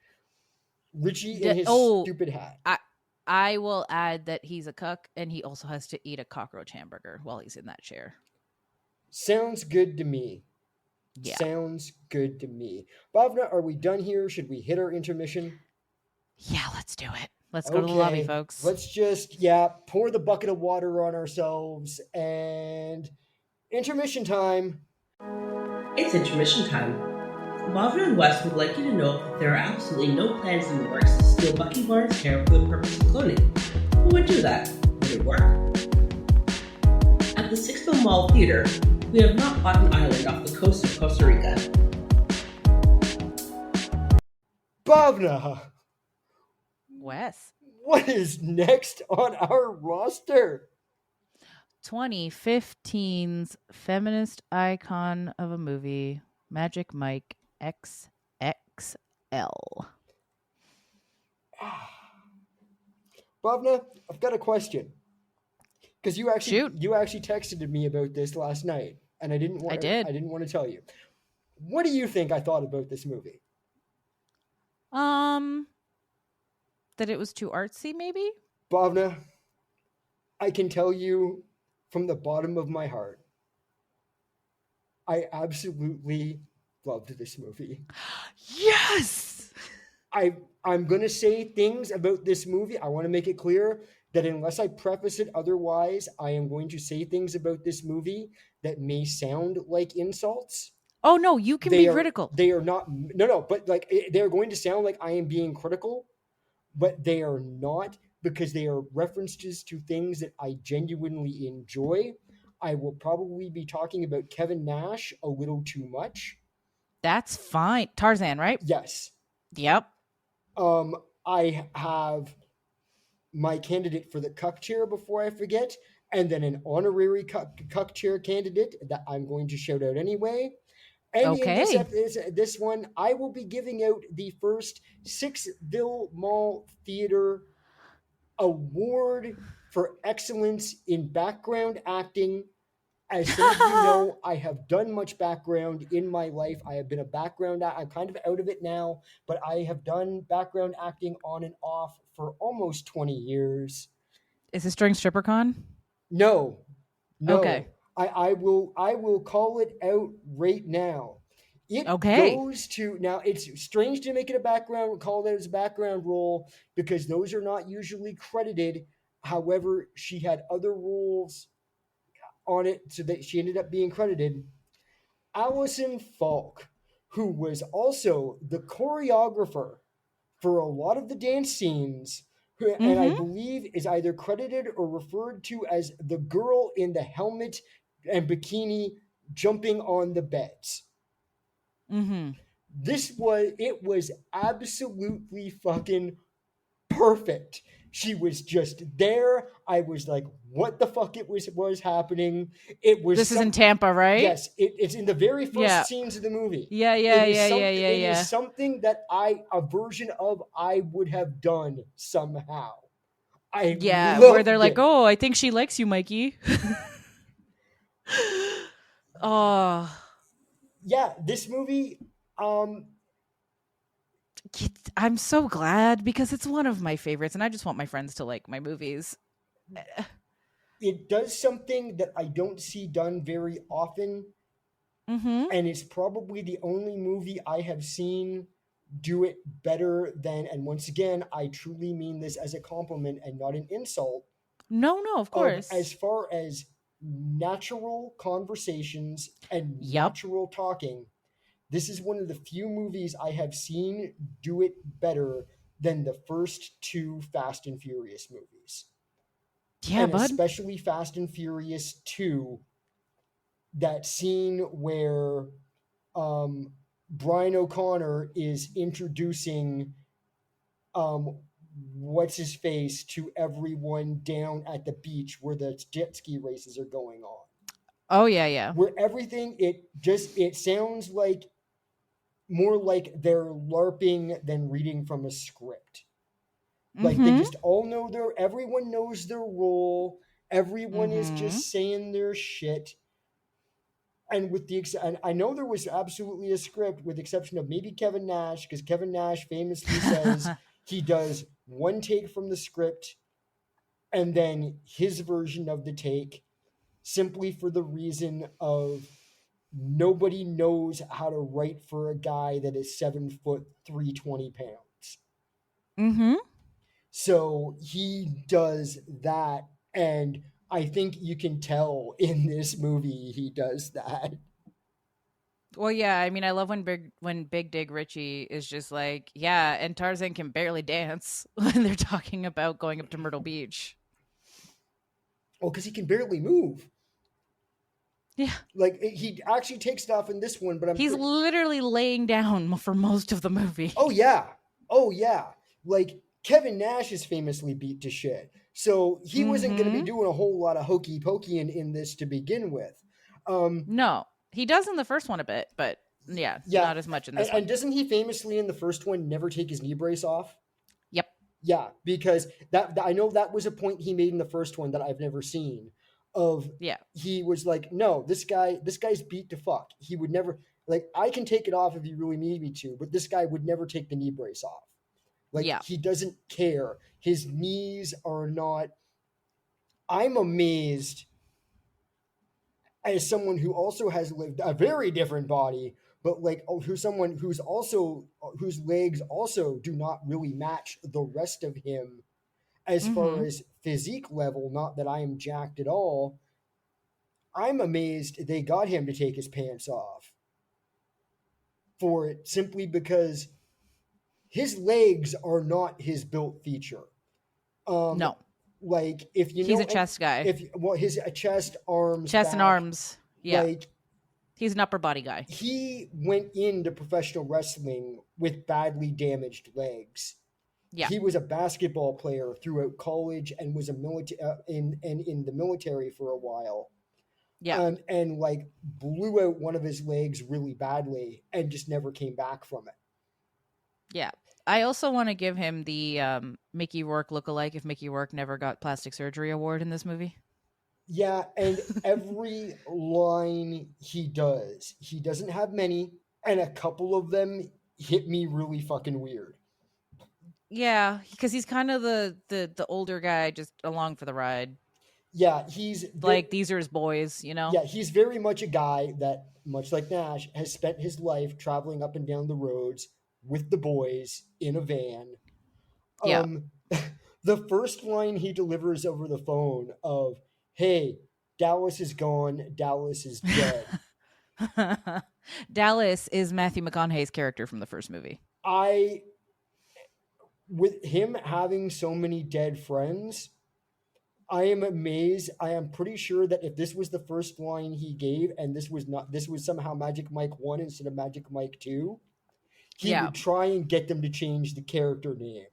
Richie in his stupid hat. I will add that he's a cuck, and he also has to eat a cockroach hamburger while he's in that chair. Sounds good to me. Yeah. Sounds good to me. Bhavna, are we done here? Should we hit our intermission? Yeah, let's do it. Let's go to the lobby, folks. Let's just, pour the bucket of water on ourselves and intermission time. It's intermission time. Bhavna and Wes would like you to know that there are absolutely no plans in the works to steal Bucky Barnes' hair for the purpose of cloning. Who would do that? Would it work? At the Sixville Mall Theater, we have not bought an island off the coast of Costa Rica. Bhavna, Wes. what is next on our roster? 2015's feminist icon of a movie, Magic Mike XXL. Bhavna, I've got a question. Because you actually Shoot. texted me about this last night, and I didn't want to tell you. What do you think I thought about this movie? That it was too artsy, maybe? Bhavna, I can tell you from the bottom of my heart, I absolutely loved this movie. Yes! I'm going to say things about this movie. I want to make it clear that unless I preface it otherwise, I am going to say things about this movie that may sound like insults. Oh, no, you can be critical. They are not. No, but like they're going to sound like I am being critical, but they are not, because they are references to things that I genuinely enjoy. I will probably be talking about Kevin Nash a little too much. That's fine. Tarzan, right? Yes. Yep. I have my candidate for the Cuck Chair before I forget, and then an honorary Cuck Chair candidate that I'm going to shout out anyway. And in this one, I will be giving out the first Sixville Mall Theater Award for Excellence in Background Acting. As some of you know, I have done much background in my life. I have been a background I'm kind of out of it now, but I have done background acting on and off for almost 20 years. Is this during StripperCon? No. Okay. I will call it out right now. It goes to, now it's strange to make it a background, call it as a background role, because those are not usually credited. However, she had other roles on it, so that she ended up being credited. Allison Falk, who was also the choreographer for a lot of the dance scenes, and I believe is either credited or referred to as the girl in the helmet and bikini jumping on the beds. It was absolutely fucking perfect. She was just there. I was like, what the fuck was happening? This is in Tampa, right? Yes, it's in the very first scenes of the movie. It is something that a version of I would have done somehow. Where they're like, oh, I think she likes you, Mikey. Oh. Yeah, this movie, I'm so glad, because it's one of my favorites, and I just want my friends to like my movies. It does something that I don't see done very often, and it's probably the only movie I have seen do it better than, and once again, I truly mean this as a compliment and not an insult. No, of course. As far as natural conversations and natural talking, this is one of the few movies I have seen do it better than the first two Fast and Furious movies. Yeah, bud. Especially Fast and Furious 2, that scene where Brian O'Connor is introducing what's his face to everyone down at the beach where the jet ski races are going on. Oh yeah. Where everything, it sounds like more like they're LARPing than reading from a script. Like they just all know everyone knows their role. Everyone is just saying their shit. And and I know there was absolutely a script, with the exception of maybe Kevin Nash, because Kevin Nash famously says he does one take from the script and then his version of the take, simply for the reason of nobody knows how to write for a guy that is 7 foot 320 pounds. Mm-hmm. So he does that, and I think you can tell in this movie he does that. Well, yeah, I mean, I love when Big Dig Richie is just like, yeah, and Tarzan can barely dance when they're talking about going up to Myrtle Beach. Oh, because he can barely move. Yeah, Like he actually takes it off in this one, but he's literally laying down for most of the movie. oh yeah, oh yeah. Like Kevin Nash is famously beat to shit, so he wasn't going to be Mm-hmm. doing a whole lot of hokey pokey in this to begin with. No, he does in the first one a bit, but yeah, Yeah, not as much in this and one. doesn't he famously in the first one never take his knee brace off? Yep. Yeah, because I know that was a point he made in the first one that I've never seen. Of Yeah. he was like, no, this guy's beat to fuck. He would never like I can take it off if you really need me to, but this guy would never take the knee brace off. Like Yeah. he doesn't care. His knees are not. I'm amazed as someone who also has lived a very different body, but like who's someone who's also whose legs also do not really match the rest of him as far Mm-hmm. as physique level. Not that I am jacked at all. I'm amazed they got him to take his pants off for it simply because his legs are not his built feature. Um, No, like if you he's know, a chest guy. if well, his chest, arms, Chest and back, arms. Yeah. like He's an upper body guy. he went into professional wrestling with badly damaged legs. Yeah. He was a basketball player throughout college and was a in the military for a while. Yeah. And like blew out one of his legs really badly and just never came back from it. Yeah. I also want to give him the Mickey Rourke lookalike if Mickey Rourke never got plastic surgery award in this movie. Yeah, and every line he doesn't have many, and a couple of them hit me really fucking weird. Yeah, because he's kind of the older guy just along for the ride. Yeah, Like these are his boys, you know? yeah, he's very much a guy that, much like Nash, has spent his life traveling up and down the roads with the boys in a van. Yeah. The first line he delivers over the phone of, "Hey, Dallas is gone, Dallas is dead." Dallas is Matthew McConaughey's character from the first movie. I with him having so many dead friends, I am amazed. I am pretty sure that if this was the first line he gave and this was somehow Magic Mike 1 instead of Magic Mike 2, he Yeah. would try and get them to change the character name.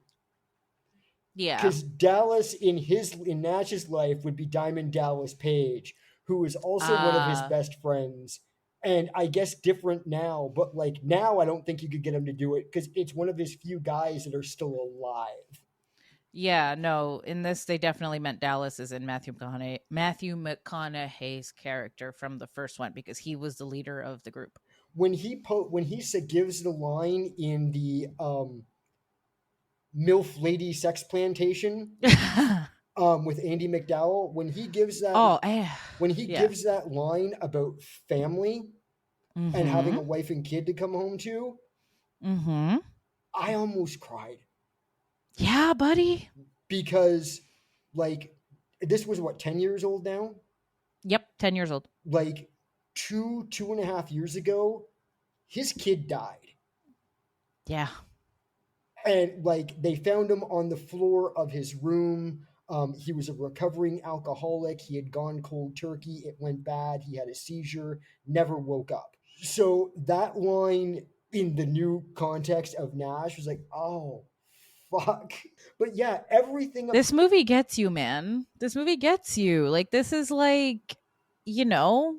Yeah. Because Dallas in Nash's life would be Diamond Dallas Page, who is also one of his best friends. And I guess different now, but like now I don't think you could get him to do it because it's one of his few guys that are still alive. Yeah, no, in this they definitely meant Dallas is in Matthew McConaughey's character from the first one because he was the leader of the group. When gives the line in the MILF Lady Sex Plantation with Andy McDowell, when he gives that gives that line about family and having a wife and kid to come home to, I almost cried. Yeah, buddy. Because like this was what, 10 years old now? Yep, 10 years old. Like 2.5 years ago, his kid died. Yeah. And like they found him on the floor of his room. He was a recovering alcoholic. He had gone cold turkey. It went bad. He had a seizure, never woke up. So that line in the new context of Nash was like, oh, fuck. But yeah, everything. This movie gets you, man. This movie gets you. Like, this is like, you know,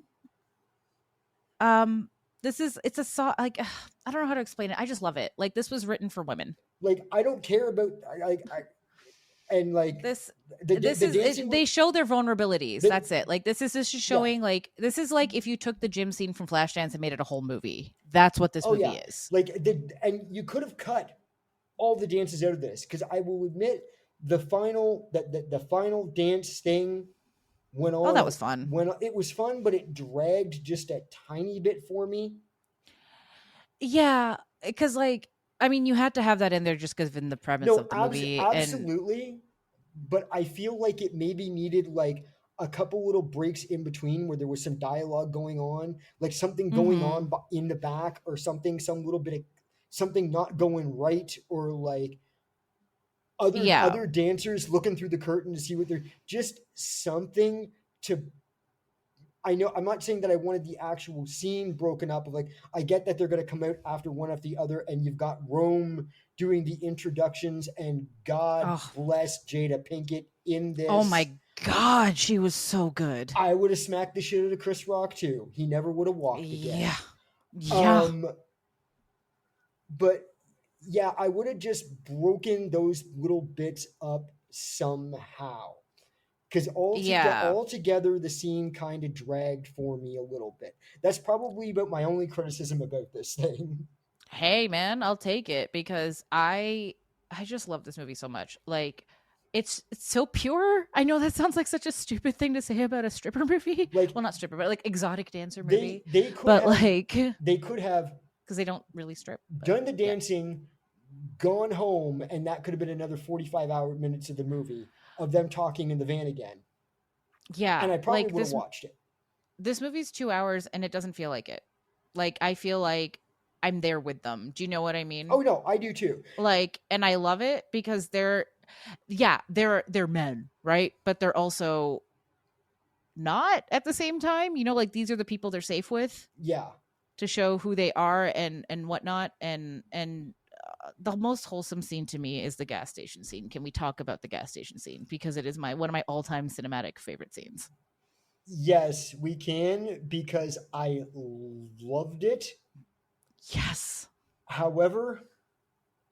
it's a song. Like, I don't know how to explain it. I just love it. Like, this was written for women. Like, I don't care about, and like they show their vulnerabilities. That's it. Like this is just showing this is like if you took the gym scene from Flashdance and made it a whole movie. That's what this movie is. Like and you could have cut all the dances out of this because I will admit the final dance thing went on. Oh, that was fun. It was fun, but it dragged just a tiny bit for me. Yeah, because like I mean, you had to have that in there just because in the premise No, of the movie. And absolutely. But I feel like it maybe needed like a couple little breaks in between where there was some dialogue going on, like something going on in the back or something, some little bit of something not going right, or like other dancers looking through the curtain to see what they're just something to. I know I'm not saying that I wanted the actual scene broken up of like, I get that they're going to come out after one after the other and you've got Rome doing the introductions, and God bless Jada Pinkett in this. Oh my God, she was so good. I would have smacked the shit out of Chris Rock too. He never would have walked again. Yeah. But yeah, I would have just broken those little bits up somehow. Because altogether, the scene kind of dragged for me a little bit. That's probably about my only criticism about this thing. Hey, man, I'll take it because I just love this movie so much. Like, it's so pure. I know that sounds like such a stupid thing to say about a stripper movie. Like, well, not stripper, but like exotic dancer movie. They could have because they don't really strip. Done the dancing, gone home, and that could have been another 45 minutes of the movie of them talking in the van again. Yeah. And I probably would have watched it. This movie's 2 hours and it doesn't feel like it. Like, I feel like I'm there with them. Do you know what I mean? Oh no, I do too. Like, and I love it because they're men, right? But they're also not at the same time. You know, like these are the people they're safe with. Yeah. To show who they are and whatnot. And the most wholesome scene to me is the gas station scene. Can we talk about the gas station scene? Because it is one of my all-time cinematic favorite scenes. Yes, we can, because I loved it. Yes. However,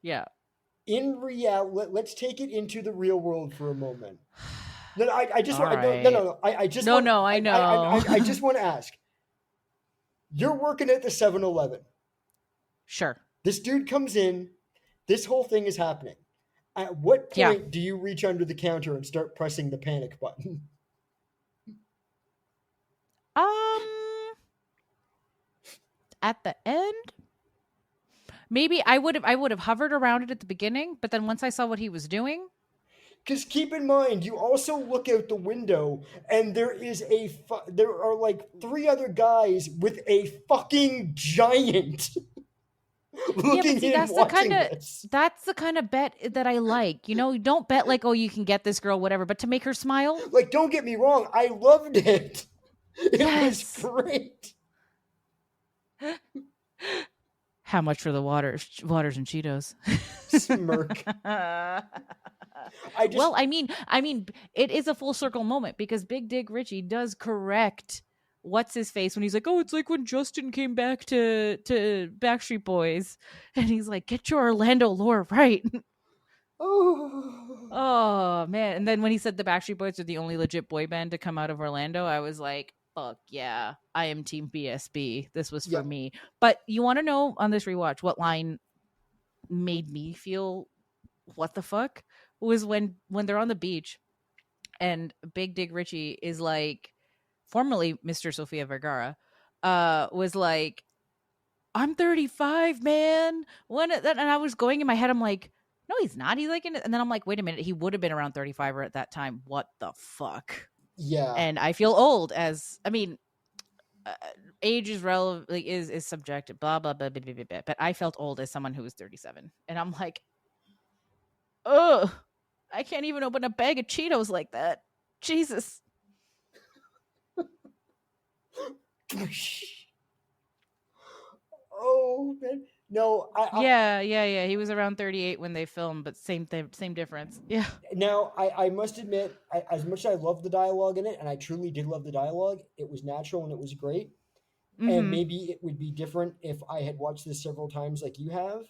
yeah. In reality, let's take it into the real world for a moment. No, I just want I know. I just want to ask. You're working at the 7-Eleven. Sure. This dude comes in. This whole thing is happening. At what point do you reach under the counter and start pressing the panic button? At the end, maybe I would have hovered around it at the beginning, but then once I saw what he was doing. Because keep in mind, you also look out the window, and there are like 3 other guys with a fucking giant. Looking that's the kind of bet that I like. You know, you don't bet like, oh, you can get this girl, whatever, but to make her smile. Like, don't get me wrong, I loved it. It was great. How much for the waters and Cheetos? Smirk. I mean, it is a full circle moment because Big Dick Richie does correct what's his face when he's like, oh, it's like when Justin came back to Backstreet Boys, and he's like, get your Orlando lore right. Oh man! And then when he said the Backstreet Boys are the only legit boy band to come out of Orlando, I was like, fuck yeah, I am Team BSB. This was for me. But you want to know on this rewatch what line made me feel what the fuck was when they're on the beach and Big Dick Richie is like, formerly Mr. Sofia Vergara, was like, I'm 35, man. And I was going in my head, I'm like, no, he's not. He's like, and then I'm like, wait a minute, he would have been around 35 or at that time. What the fuck? Yeah. And I feel old age is relevant, like, is subjective, blah, blah, blah, blah, blah, blah. But I felt old as someone who was 37. And I'm like, ugh, I can't even open a bag of Cheetos like that. Jesus. Oh man, no. Yeah. He was around 38 when they filmed, but same difference. Yeah. Now I must admit, as much as I love the dialogue in it, and I truly did love the dialogue, it was natural and it was great. Mm-hmm. And maybe it would be different if I had watched this several times, like you have.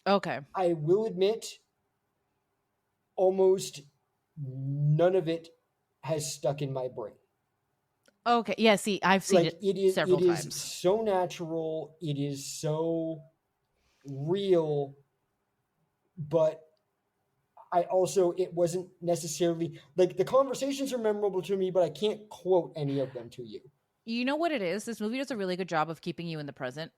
Okay. I will admit, almost none of it has stuck in my brain. Okay. Yeah. See, I've seen it several times. It is so natural. It is so real. But it wasn't necessarily like the conversations are memorable to me, but I can't quote any of them to you. You know what it is? This movie does a really good job of keeping you in the present.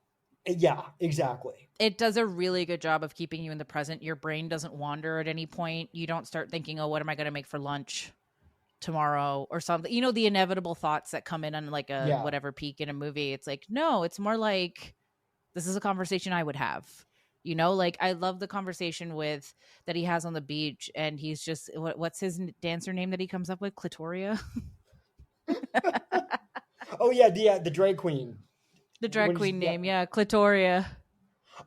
Yeah, exactly. It does a really good job of keeping you in the present. Your brain doesn't wander at any point. You don't start thinking, oh, what am I going to make for lunch tomorrow or something? You know, the inevitable thoughts that come in on like a Yeah. whatever peak in a movie. It's like, no, it's more like, this is a conversation I would have. You know, like I love the conversation with that he has on the beach, and he's just what's his dancer name that he comes up with? Clitoria, Oh yeah, the drag queen. the drag When he's, queen yeah, name, yeah, Clitoria.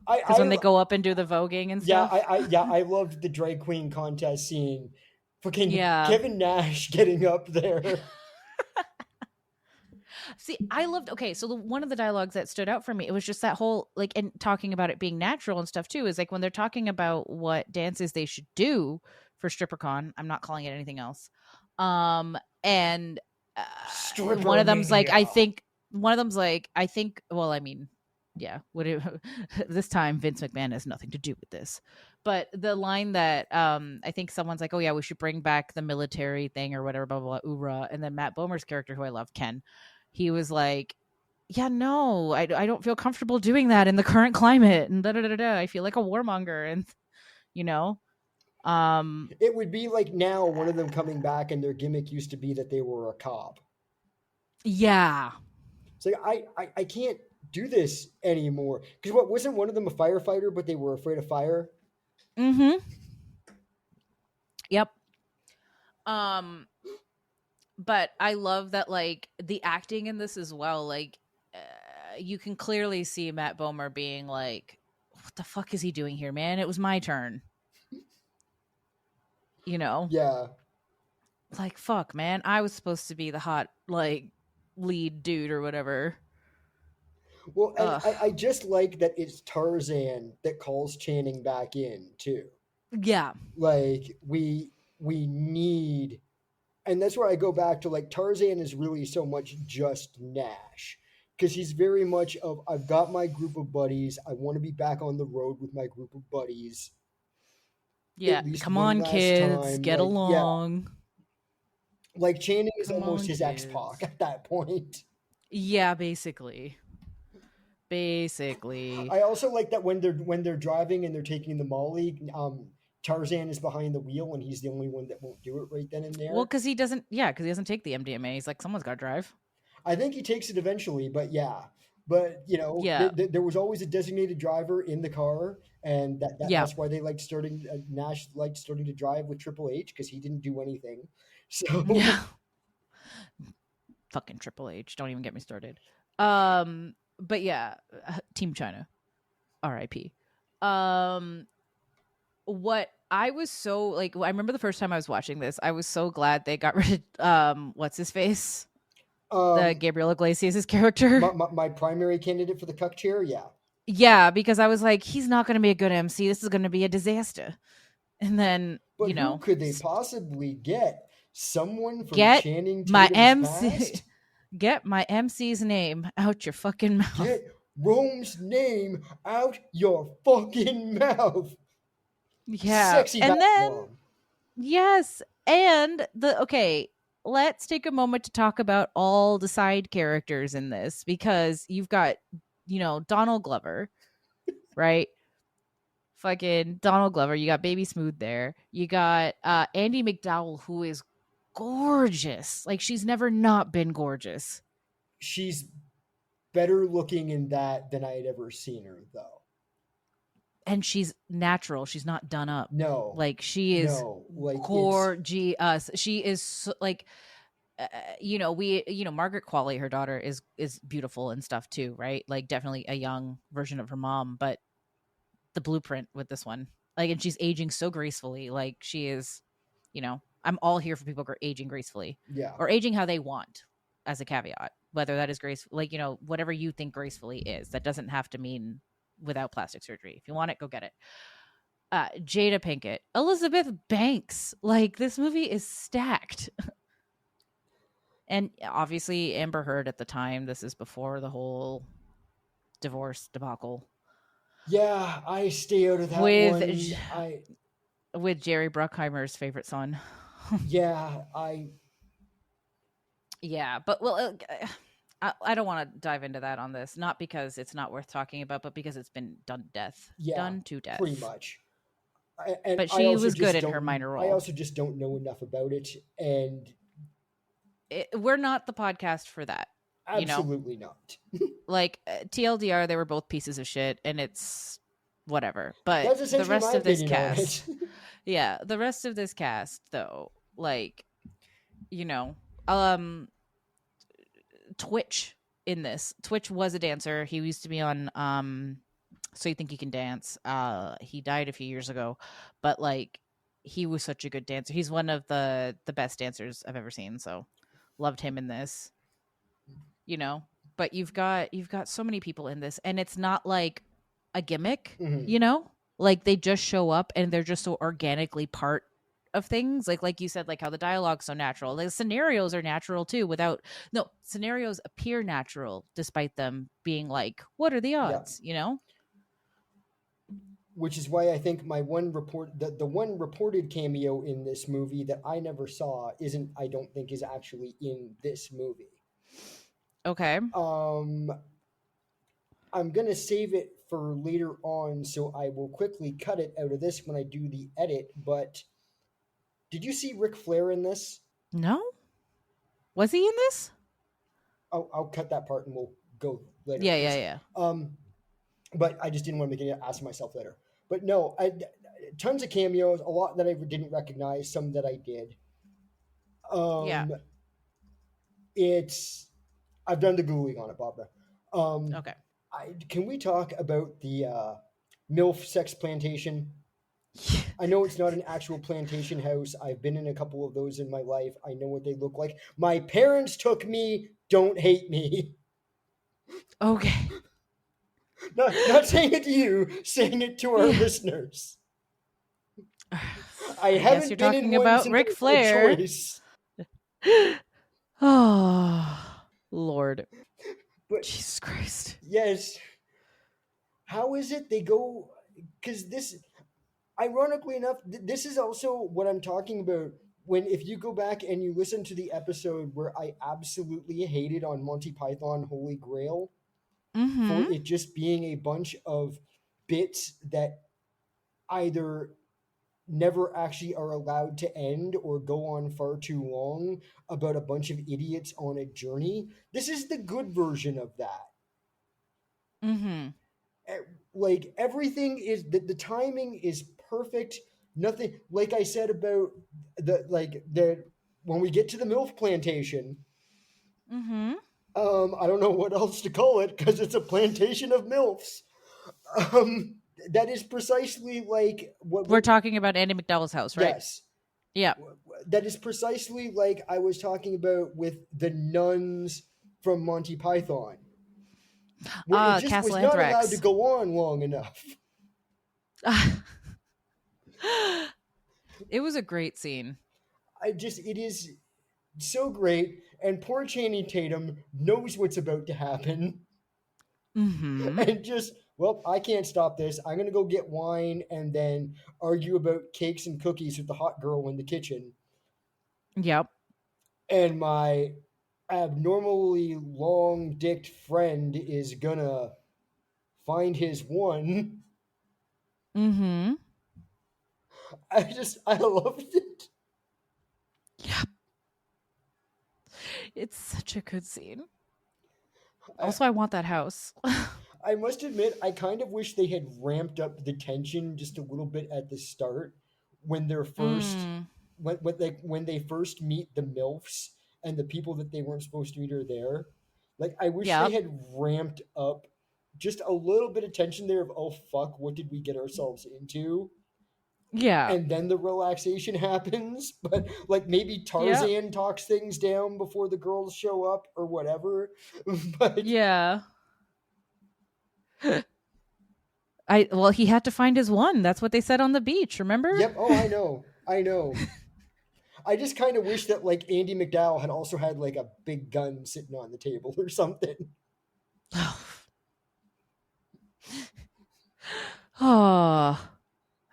I Because when they I go up and do the voguing and yeah, stuff, I loved the drag queen contest scene. Fucking yeah. Kevin Nash getting up there. See, I loved. Okay, so one of the dialogues that stood out for me, it was just that whole like, and talking about it being natural and stuff too, is like when they're talking about what dances they should do for StripperCon. I'm not calling it anything else. And one Stripper of them's like, I mania. think. One of them's like, I think. Well, I mean, yeah. What this time, Vince McMahon has nothing to do with this. But the line that I think someone's like, oh yeah, we should bring back the military thing or whatever, blah blah blah, oorah. And then Matt Bomer's character, who I love, Ken, he was like, yeah, no, I don't feel comfortable doing that in the current climate, and da da da da. I feel like a warmonger, and you know, um, It would be like now one of them coming back and their gimmick used to be that they were a cop. yeah, It's like I can't do this anymore. Because what wasn't one of them a firefighter, but they were afraid of fire? mm-hmm, yep. Um, but I love that like the acting in this as well. Like, you can clearly see Matt Bomer being like, "What the fuck is he doing here, man? It was my turn." You know, Yeah. like fuck, man, I was supposed to be the hot like lead dude or whatever. Well, and Ugh. I just like that it's Tarzan that calls Channing back in too. Yeah. Like we need, and that's where I go back to like Tarzan is really so much just Nash because he's very much of I've got my group of buddies. I want to be back on the road with my group of buddies Yeah. at least Come one on, last kids, time. get Like yeah, along. like Channing is Come almost on, his X Pac kids. at that point. Yeah, basically. Basically. I also like that when they're driving and they're taking the Molly, Tarzan is behind the wheel and he's the only one that won't do it right then and Well, there. because he doesn't, yeah, because he doesn't take the MDMA. He's like, someone's got to drive. I think he takes it eventually, but yeah. But you know, Yeah. there was always a designated driver in the car, and Yeah. that's why they liked starting. Nash liked starting to drive with Triple H because he didn't do anything. So Yeah. Fucking Triple H. Don't even get me started. But yeah, Team China. R.I.P. What I was so like, I remember the first time I was watching this, I was so glad they got rid of what's his face, the um, Gabriel Iglesias' character. my primary candidate for the cuck chair, yeah. Yeah, because I was like, he's not going to be a good MC. This is going to be a disaster. And then, But who could they possibly get? Someone from get Channing my Tatum's MC, past? get my MC's name out your fucking mouth. Get Rome's name out your fucking mouth. Yeah, Sexy and then Babylon. yes, and let's take a moment to talk about all the side characters in this because you've got, Donald Glover, right? Fucking Donald Glover. You got Baby Smooth there. You got Andy McDowell, who is gorgeous. Like she's never not been gorgeous. She's better looking in that than I had ever seen her, though. And she's natural. She's not done up. No. Like she is Like gorgeous. She is so, like Margaret Qualley, her daughter, is beautiful and stuff too, right? Like definitely a young version of her mom, but the blueprint with this one, like, and she's aging so gracefully. Like she is, I'm all here for people aging gracefully, yeah. or aging how they want, as a caveat. Whether that is graceful, like whatever you think gracefully is, that doesn't have to mean without plastic surgery. If you want it, go get it. Jada Pinkett, Elizabeth Banks, like this movie is stacked. And obviously Amber Heard at the time. This is before the whole divorce debacle. Yeah, I stay out of that with Jerry Bruckheimer's favorite son. Yeah, Yeah, but well, I don't want to dive into that on this, not because it's not worth talking about, but because it's been done to death. Pretty much. But she was good in her minor role. I also just don't know enough about it, and we're not the podcast for that. Absolutely not. Like TLDR, they were both pieces of shit, and it's whatever. But that's essentially the rest my of this opinion on cast, it. yeah, the rest of this cast, though, like, Twitch in this. Twitch was a dancer. He used to be on So You Think You Can Dance. He died a few years ago, but like he was such a good dancer. He's one of the best dancers I've ever seen. So loved him in this. But you've got so many people in this, and it's not like a gimmick, like they just show up and they're just so organically part of things. Like you said, like how the dialogue's so natural. The scenarios are natural too, scenarios appear natural despite them being like, what are the odds, Which is why I think my one the one reported cameo in this movie that I never saw I don't think is actually in this movie. Okay. I'm gonna save it for later on, so I will quickly cut it out of this when I do the edit. But did you see Ric Flair in this? No. Was he in this? I'll cut that part and we'll go later. Yeah. But I just didn't want to make an ass of myself later. But no, tons of cameos, a lot that I didn't recognize, some that I did. I've done the Googling on it, Bhavna. Okay. Can we talk about the MILF sex plantation? I know it's not an actual plantation house. I've been in a couple of those in my life. I know what they look like. My parents took me. Don't hate me. Okay. Not saying it to you, saying it to our listeners. I haven't you're been talking in about one Ric since Flair. Choice. Oh, Lord. But, Jesus Christ. Yes. How is it they go? Because this, ironically enough, this is also what I'm talking about. If you go back and you listen to the episode where I absolutely hated on Monty Python Holy Grail for it just being a bunch of bits that either never actually are allowed to end or go on far too long about a bunch of idiots on a journey. This is the good version of that. Like everything is the timing is perfect. Nothing, like I said about when we get to the MILF plantation. I don't know what else to call it because it's a plantation of MILFs. That is precisely like what we're talking about. Andie MacDowell's house, right? Yes. Yeah. That is precisely like I was talking about with the nuns from Monty Python. Where it just Castle was Anthrax. not allowed to go on long enough. It was a great scene. It is so great. And poor Channing Tatum knows what's about to happen. And just, well, I can't stop this. I'm going to go get wine and then argue about cakes and cookies with the hot girl in the kitchen. Yep. And my abnormally long-dicked friend is going to find his one. I loved it. Yep. It's such a good scene. Also, I want that house. I must admit, I kind of wish they had ramped up the tension just a little bit at the start when they're first, when they first meet the MILFs and the people that they weren't supposed to meet are there. Like, I wish they had ramped up just a little bit of tension there of, oh fuck, what did we get ourselves into? Yeah. And then the relaxation happens. But like maybe Tarzan talks things down before the girls show up or whatever. But yeah. He had to find his one. That's what they said on the beach, remember? Yep. Oh, I know. I just kind of wish that like Andie MacDowell had also had like a big gun sitting on the table or something. Oh,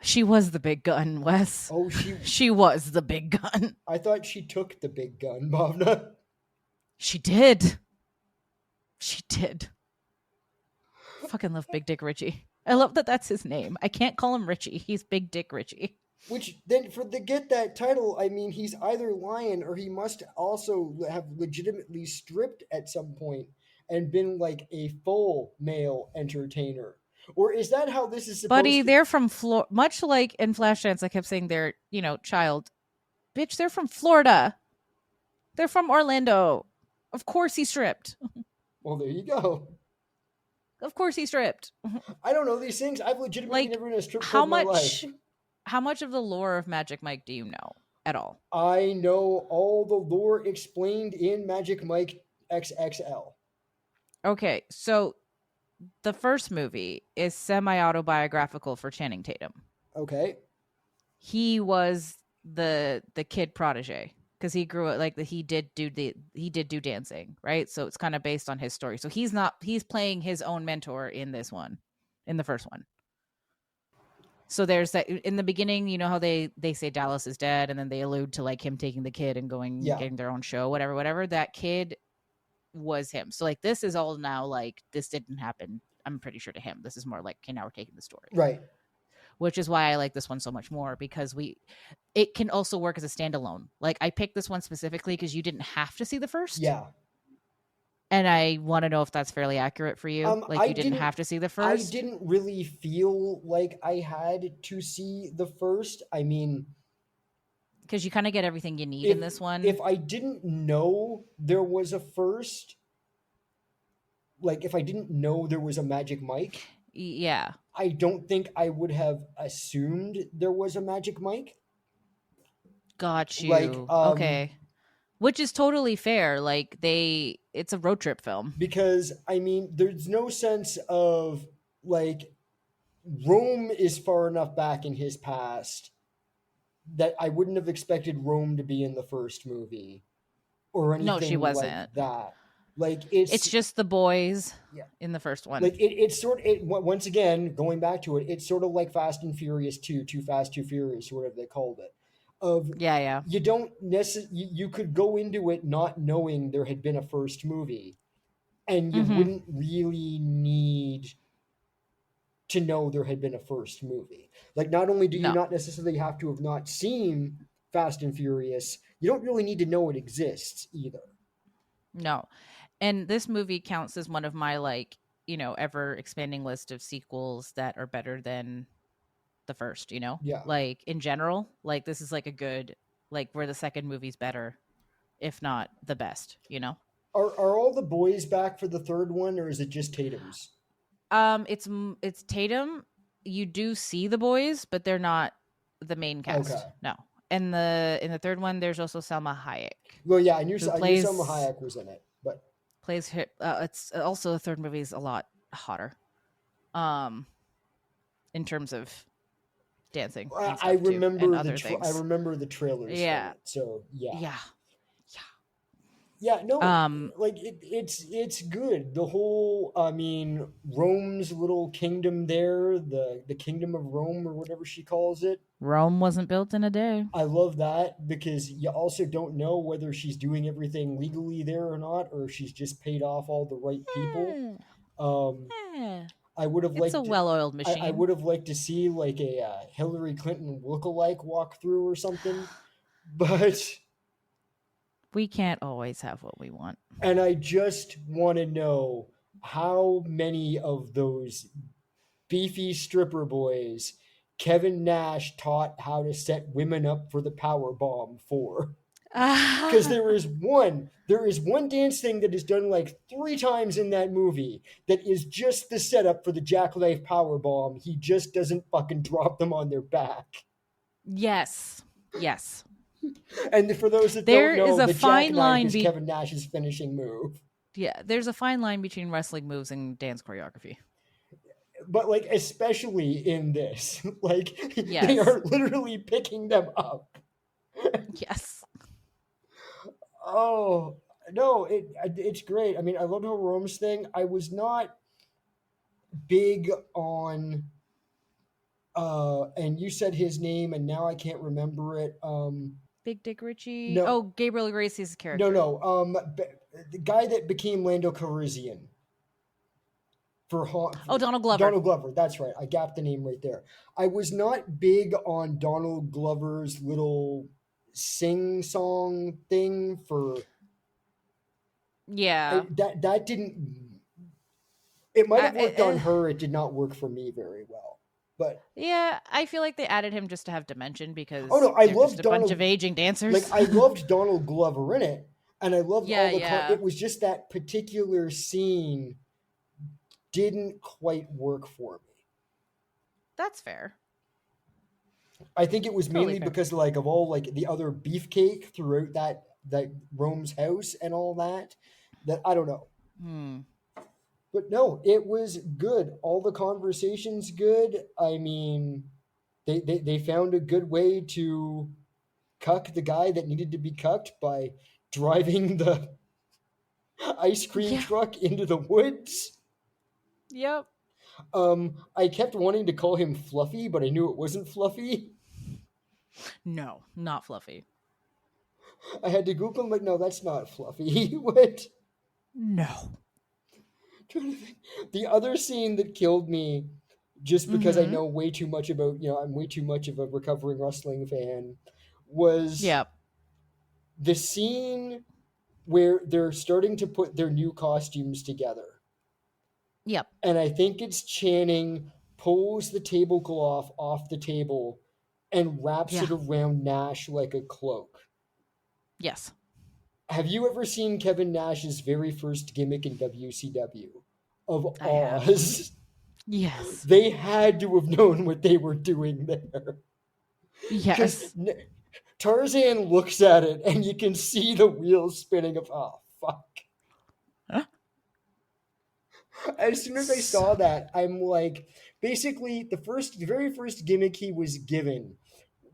she was the big gun, Wes. Oh, she was the big gun. I thought she took the big gun, Bhavna. She did. She did. Fucking love Big Dick Richie. I love that that's his name. I can't call him Richie. He's Big Dick Richie. Which then to get that title, I mean, he's either lying or he must also have legitimately stripped at some point and been like a full male entertainer. Or is that how this is supposed Buddy, to? they're from Florida. Much like in Flashdance, I kept saying they're, child. Bitch, they're from Florida. They're from Orlando. Of course he stripped. Well, there you go. Of course he stripped. I don't know these things. I've legitimately Like, never been in a strip club in my life. How much of the lore of Magic Mike do you know at all? I know all the lore explained in Magic Mike XXL. Okay, so the first movie is semi-autobiographical for Channing Tatum. Okay. He was the kid protege because he grew up he did do dancing, right? So it's kind of based on his story. So he's playing his own mentor in the first one. So there's that in the beginning, you know how they say Dallas is dead, and then they allude to like him taking the kid and getting their own show, whatever. That kid was him. So like this is all now like this didn't happen. I'm pretty sure to him. This is more like, okay, now we're taking the story. Right. Which is why I like this one so much more, because it can also work as a standalone. Like I picked this one specifically because you didn't have to see the first. Yeah. And I want to know if that's fairly accurate for you. You didn't have to see the first. I didn't really feel like I had to see the first. I mean, because you kind of get everything you need in this one. If I didn't know there was a first, like if I didn't know there was a Magic Mike, yeah, I don't think I would have assumed there was a Magic Mike. Got you. Okay. Which is totally fair. Like it's a road trip film. Because I mean, there's no sense of like Rome is far enough back in his past that I wouldn't have expected Rome to be in the first movie or anything. No, she wasn't. Like that. Like it's just the boys in the first one. Like it's once again going back to it, it's sort of like Fast and Furious 2, Too Fast, Too Furious, or whatever they called it. You don't necessarily you could go into it not knowing there had been a first movie, and you wouldn't really need to know there had been a first movie. Like not only do you not necessarily have to have not seen Fast and Furious, you don't really need to know it exists either. No. And this movie counts as one of my ever expanding list of sequels that are better than the first, Yeah. Like in general, like this is like a good, like where the second movie's better, if not the best, Are all the boys back for the third one, or is it just Tatum's? It's Tatum. You do see the boys, but they're not the main cast. Okay. No. And in the third one, there's also Salma Hayek. Well, yeah, I knew Salma Hayek was in it, but plays her. It's also the third movie is a lot hotter, in terms of dancing. I remember I remember the trailers. Yeah. So yeah. Yeah. No. Like it's good. The whole, I mean, Rome's little kingdom there, the kingdom of Rome or whatever she calls it. Rome wasn't built in a day. I love that because you also don't know whether she's doing everything legally there or not, or if she's just paid off all the right people. I would have liked. It's a well-oiled machine. I would have liked to see like a Hillary Clinton lookalike walk through or something, but we can't always have what we want. And I just want to know how many of those beefy stripper boys Kevin Nash taught how to set women up for the power bomb for. Because there is one dance thing that is done like 3 times in that movie that is just the setup for the jackknife power bomb. He just doesn't fucking drop them on their back. Yes. And for those that there don't know, is a the fine line is Kevin Nash's finishing move. Yeah, there's a fine line between wrestling moves and dance choreography. But like, especially in this, like, yes. They are literally picking them up. Yes. Oh no, it's great. I mean, I love the Rome's thing. I was not big on, and you said his name, and now I can't remember it. Big Dick Richie. No. Oh, Gabriel Iglesias' character. No. the guy that became Lando Calrissian for Donald Glover. Donald Glover, that's right. I gapped the name right there. I was not big on Donald Glover's little sing song thing for Yeah. that didn't. It might have worked on her. It did not work for me very well. But yeah, I feel like they added him just to have dimension because I they're loved just a Donald, bunch of aging dancers. Like I loved Donald Glover in it, and I loved all the. Yeah. It was just that particular scene didn't quite work for me. That's fair. I think it was Totally mainly fair. because like of all like the other beefcake throughout that Rome's house and all that I don't know. But no, it was good. All the conversations good. I mean, they found a good way to cuck the guy that needed to be cucked by driving the ice cream truck into the woods. Yep. I kept wanting to call him Fluffy, but I knew it wasn't Fluffy. No, not Fluffy. I had to Google him, like, no, that's not Fluffy. What? No. The other scene that killed me, just because I know way too much about, I'm way too much of a recovering wrestling fan, was the scene where they're starting to put their new costumes together. Yep. And I think it's Channing pulls the tablecloth off the table and wraps it around Nash like a cloak. Yes. Have you ever seen Kevin Nash's very first gimmick in WCW of Oz? Yes. They had to have known what they were doing there. Yes. Tarzan looks at it and you can see the wheels spinning of, oh, fuck. Huh? As soon as I saw that, I'm like, basically, the very first gimmick he was given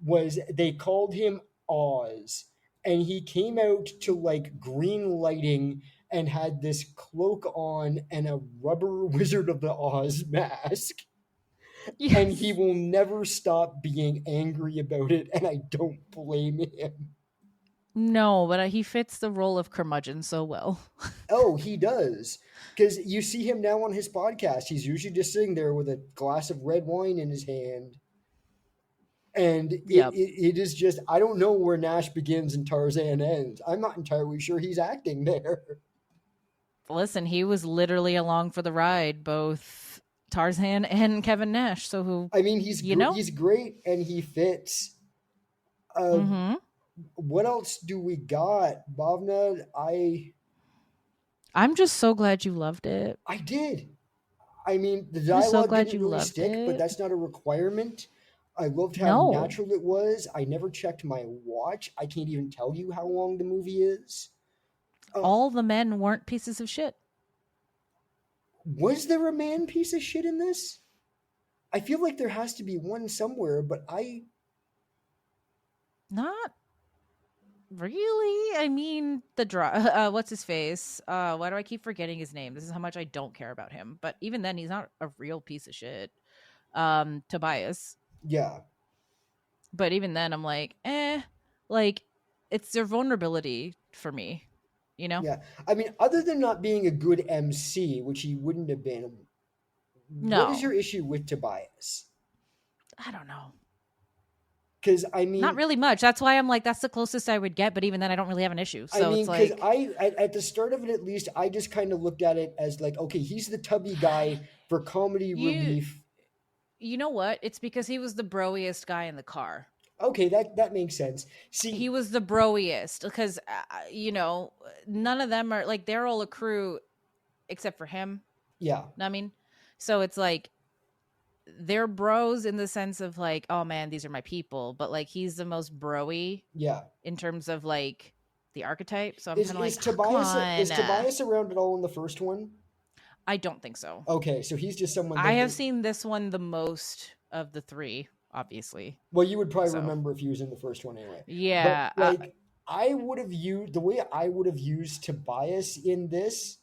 was they called him Oz, and he came out to like green lighting and had this cloak on and a rubber Wizard of the Oz mask. Yes. And he will never stop being angry about it, and I don't blame him. No, but he fits the role of curmudgeon so well. Oh, he does. Because you see him now on his podcast. He's usually just sitting there with a glass of red wine in his hand. And it is just, I don't know where Nash begins and Tarzan ends. I'm not entirely sure he's acting there. Listen, he was literally along for the ride, both Tarzan and Kevin Nash. So I mean, he's great and he fits. What else do we got, Bhavna? I'm just so glad you loved it. I did. I mean, the dialogue didn't really stick, but that's not a requirement. I loved how natural it was. I never checked my watch. I can't even tell you how long the movie is. All the men weren't pieces of shit. Was there a man piece of shit in this? I feel like there has to be one somewhere, but not really. I mean, what's his face? Why do I keep forgetting his name? This is how much I don't care about him. But even then, he's not a real piece of shit. Tobias. Yeah. But even then, I'm like, like it's their vulnerability for me, you know? Yeah. I mean, other than not being a good MC, which he wouldn't have been, what is your issue with Tobias? I don't know. Because I mean, not really much. That's why I'm like, that's the closest I would get. But even then, I don't really have an issue. So I mean, it's like, at the start of it, at least, I just kind of looked at it as like, okay, he's the tubby guy for comedy relief. You know what? It's because he was the broiest guy in the car. Okay, that makes sense. See, he was the broiest because none of them are like, they're all a crew except for him. Yeah. I mean, so it's like they're bros in the sense of like, oh man, these are my people, but like he's the most broy. Yeah. In terms of like the archetype. So I'm kind of like, is Tobias around at all in the first one? I don't think so. Okay, so he's just someone. I have seen this one the most of the three, obviously. Well, you would probably remember if he was in the first one anyway. Yeah. But, like, I would have used the way I would have used Tobias in this,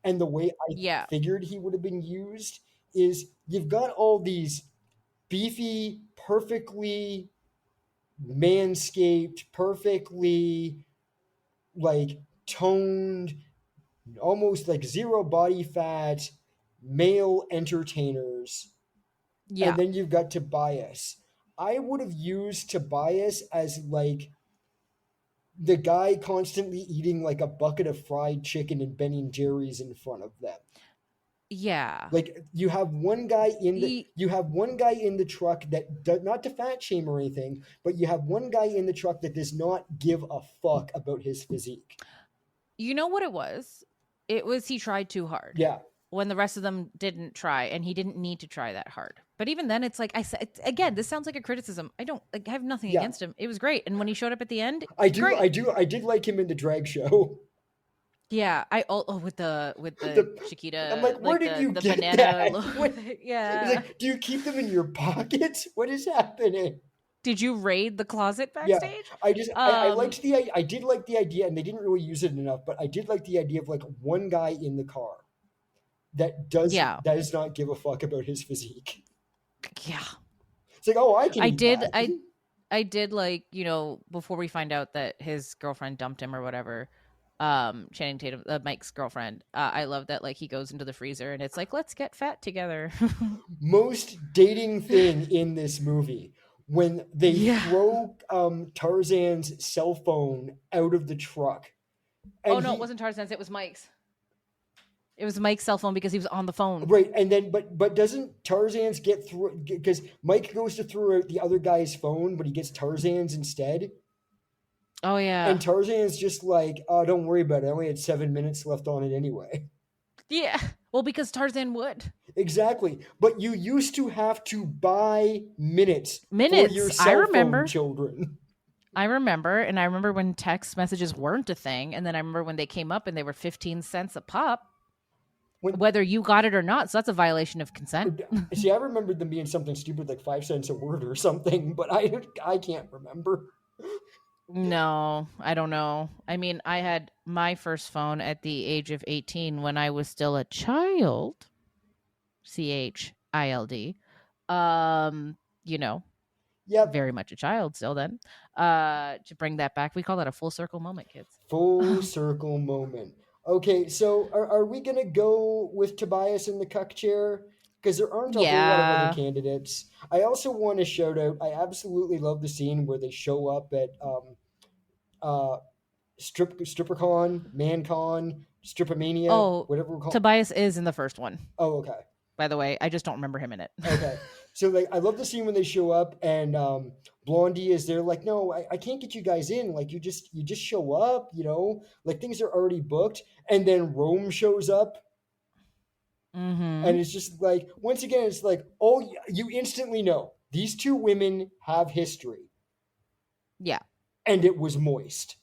and the way I figured he would have been used is you've got all these beefy, perfectly manscaped, perfectly like toned almost like zero body fat male entertainers. Yeah. And then you've got Tobias. I would have used Tobias as like the guy constantly eating like a bucket of fried chicken and Ben and Jerry's in front of them. Yeah. Like you have one guy in the He, truck that does not to fat shame or anything, but you have one guy in the truck that does not give a fuck about his physique. you know what it was? It was he tried too hard. Yeah. When the rest of them didn't try, and he didn't need to try that hard. But even then, it's like I said again. This sounds like a criticism. I don't like. I have nothing Yeah. against him. It was great, and when he showed up at the end, I great. I did like him in the drag show. Yeah, with the Chiquita. I'm like, where did you the get banana? that? Yeah. It's like, do you keep them in your pockets? What is happening? Did you raid the closet Yeah, backstage? I liked I did like the idea, and they didn't really use it enough, but I did like the idea of like one guy in the car that does not give a fuck about his physique. Yeah. It's like, oh, I can. I did like, before we find out that his girlfriend dumped him or whatever, Channing Tatum, Mike's girlfriend. I love that like he goes into the freezer and it's like, let's get fat together. Most dating thing in this movie when they throw Tarzan's cell phone out of the truck. And it wasn't Tarzan's, it was Mike's. It was Mike's cell phone because he was on the phone. Right, and then but doesn't Tarzan's get through because Mike goes to throw out the other guy's phone, but he gets Tarzan's instead. Oh yeah. And Tarzan's just like, oh, don't worry about it. I only had 7 minutes left on it anyway. Yeah. Well, because Tarzan would. Exactly. But you used to have to buy minutes for your cell phone, children. I remember, and I remember when text messages weren't a thing, and then I remember when they came up and they were 15 cents a pop. Whether you got it or not, so that's a violation of consent. See, I remember them being something stupid like 5 cents a word or something, but I can't remember. No, I don't know. I mean, I had my first phone at the age of 18 when I was still a child. CHILD. Very much a child still then. To bring that back, we call that a full circle moment, kids. Full circle moment. Okay, so are we going to go with Tobias in the cuck chair? Because there aren't a whole lot of other candidates. I also want to shout out, I absolutely love the scene where they show up at StripperCon, ManCon, Stripomania, whatever we're calling it. Tobias is in the first one. Oh, okay. By the way, I just don't remember him in it. Okay. So like, I love the scene when they show up and Blondie is there like, no, I can't get you guys in. Like you just show up, like things are already booked. And then Rome shows up. Mm-hmm. And it's just like, once again, it's like, oh, you instantly know these two women have history. Yeah. And it was moist.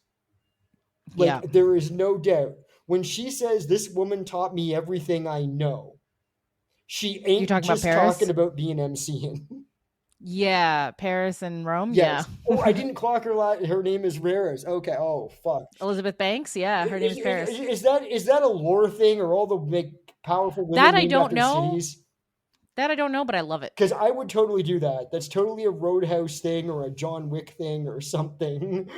Like there is no doubt. When she says this woman taught me everything I know, she ain't just talking about being MCing. Yeah, Paris and Rome. Yes. Yeah. Oh, I didn't clock her name is Rares. Okay. Oh, fuck. Elizabeth Banks. Yeah, her name is Paris. Is that a lore thing, or all the powerful women that I don't know? Cities? That I don't know, but I love it. Because I would totally do that. That's totally a Roadhouse thing or a John Wick thing or something.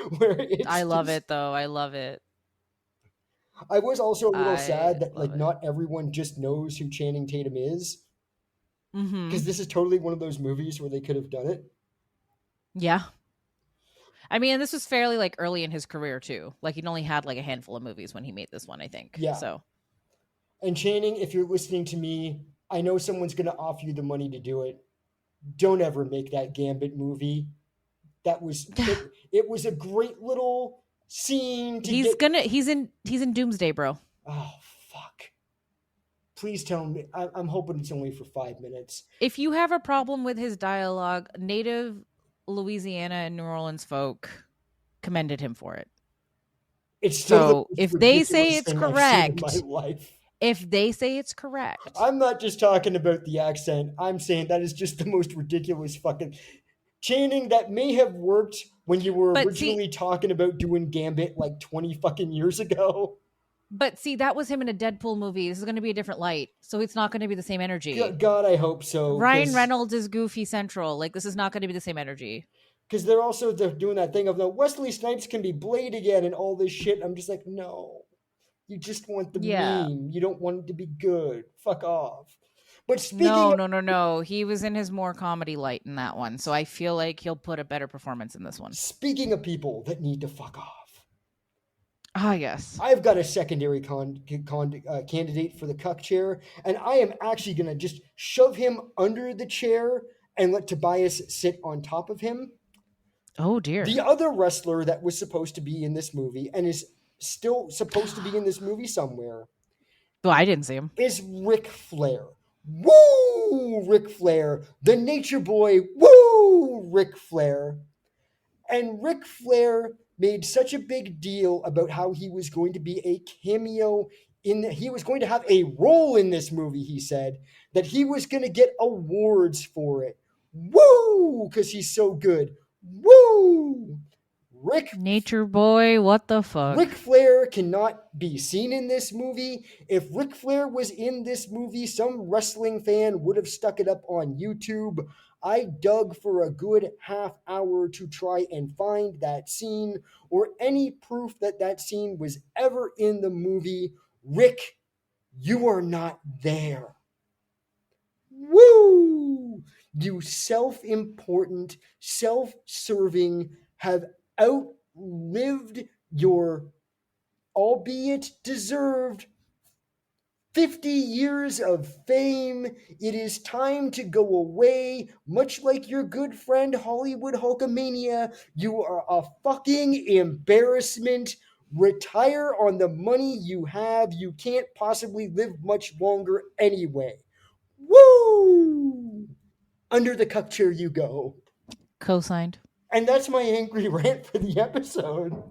I love it though. I love it. I was also a little sad that like not everyone just knows who Channing Tatum is. Because this is totally one of those movies where they could have done it. Yeah. I mean, this was fairly like early in his career too. Like he'd only had like a handful of movies when he made this one, I think. Yeah. So. And Channing, if you're listening to me, I know someone's going to offer you the money to do it. Don't ever make that Gambit movie. That was it was a great little scene. He's in Doomsday, bro. Oh fuck. Please tell me. I'm hoping it's only for 5 minutes. If you have a problem with his dialogue, native Louisiana and New Orleans folk commended him for it. It's still if they say it's correct, in my life. If they say it's correct, I'm not just talking about the accent. I'm saying that is just the most ridiculous fucking Channing that may have worked when you were originally talking about doing Gambit like 20 fucking years ago. But see, that was him in a Deadpool movie. This is going to be a different light. So it's not going to be the same energy. God, I hope so. Ryan Reynolds is Goofy Central. Like, this is not going to be the same energy. Because they're doing that thing of, no, Wesley Snipes can be Blade again and all this shit. I'm just like, no. You just want the Yeah. meme. You don't want it to be good. Fuck off. But No. He was in his more comedy light in that one. So I feel like he'll put a better performance in this one. speaking of people that need to fuck off, Ah, yes. I've got a secondary candidate for the cuck chair, and I am actually going to just shove him under the chair and let Tobias sit on top of him. Oh, dear. The other wrestler that was supposed to be in this movie and is still supposed to be in this movie somewhere Well, I didn't see him. is Ric Flair. Woo! Ric Flair. The Nature Boy. Woo! Ric Flair. And Ric Flair made such a big deal about how he was going to be a cameo he was going to have a role in this movie, he said, that he was going to get awards for it. Woo! Because he's so good. Woo! Nature Boy, what the fuck? Ric Flair cannot be seen in this movie. If Ric Flair was in this movie, some wrestling fan would have stuck it up on YouTube. I dug for a good half hour to try and find that scene or any proof that that scene was ever in the movie. Rick, you are not there. Woo! You self-important, self-serving, have outlived your, albeit deserved, 50 years of fame. It is time to go away. Much like your good friend Hollywood Hulkamania, you are a fucking embarrassment. Retire on the money you have. You can't possibly live much longer anyway. Woo! Under the cuck chair you go. Co-signed. And that's my angry rant for the episode.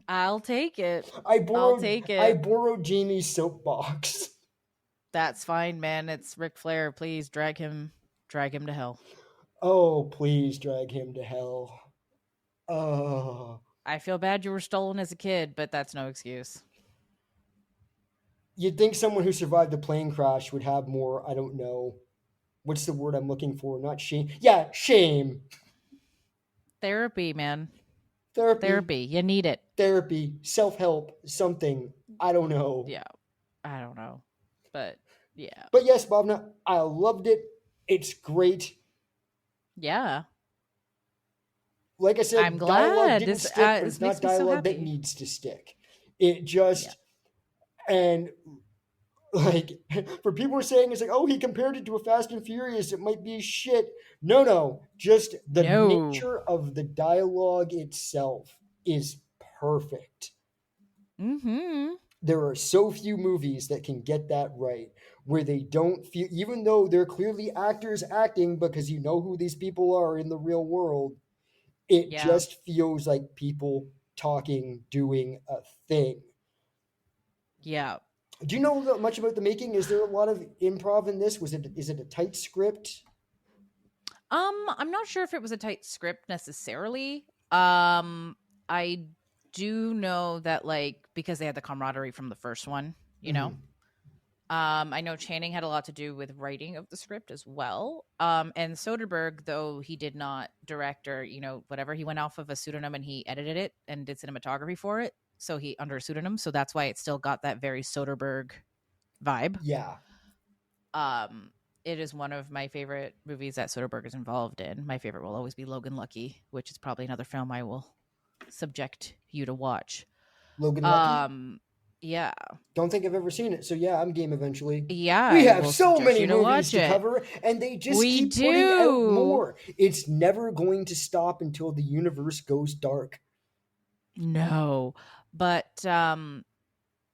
I'll take it. I'll take it. I borrowed Jamie's soapbox. That's fine, man. It's Ric Flair. Please drag him to hell. Oh, please drag him to hell. Oh. I feel bad you were stolen as a kid, but that's no excuse. You'd think someone who survived a plane crash would have more, I don't know. What's the word I'm looking for? Not shame. Yeah, shame. Therapy, man. Therapy. You need it. Therapy. Self-help. Something. I don't know. Yeah. I don't know. But yeah. But yes, Bhavna, I loved it. It's great. Yeah. Like I said, I'm dialogue glad. didn't stick, but it's not dialogue that needs to stick. It just, and like, for people who are saying it's like, oh, he compared it to a Fast and Furious, it might be shit. No, just the nature of the dialogue itself is perfect. Mm-hmm. There are so few movies that can get that right, where they don't feel, even though they're clearly actors acting because you know who these people are in the real world, it just feels like people talking, doing a thing. Yeah. Do you know much about the making? Is there a lot of improv in this? Is it a tight script? I'm not sure if it was a tight script necessarily. I do know that, like, because they had the camaraderie from the first one, you know. I know Channing had a lot to do with writing of the script as well. And Soderbergh, though he did not direct or, whatever, he went off of a pseudonym and he edited it and did cinematography for it. So he under a pseudonym. So that's why it still got that very Soderbergh vibe. Yeah. It is one of my favorite movies that Soderbergh is involved in. My favorite will always be Logan Lucky, which is probably another film I will subject you to watch. Logan Lucky? Yeah. Don't think I've ever seen it, so yeah, I'm game eventually. Yeah. We have so many movies to cover, and they just keep putting out more. It's never going to stop until the universe goes dark. No. But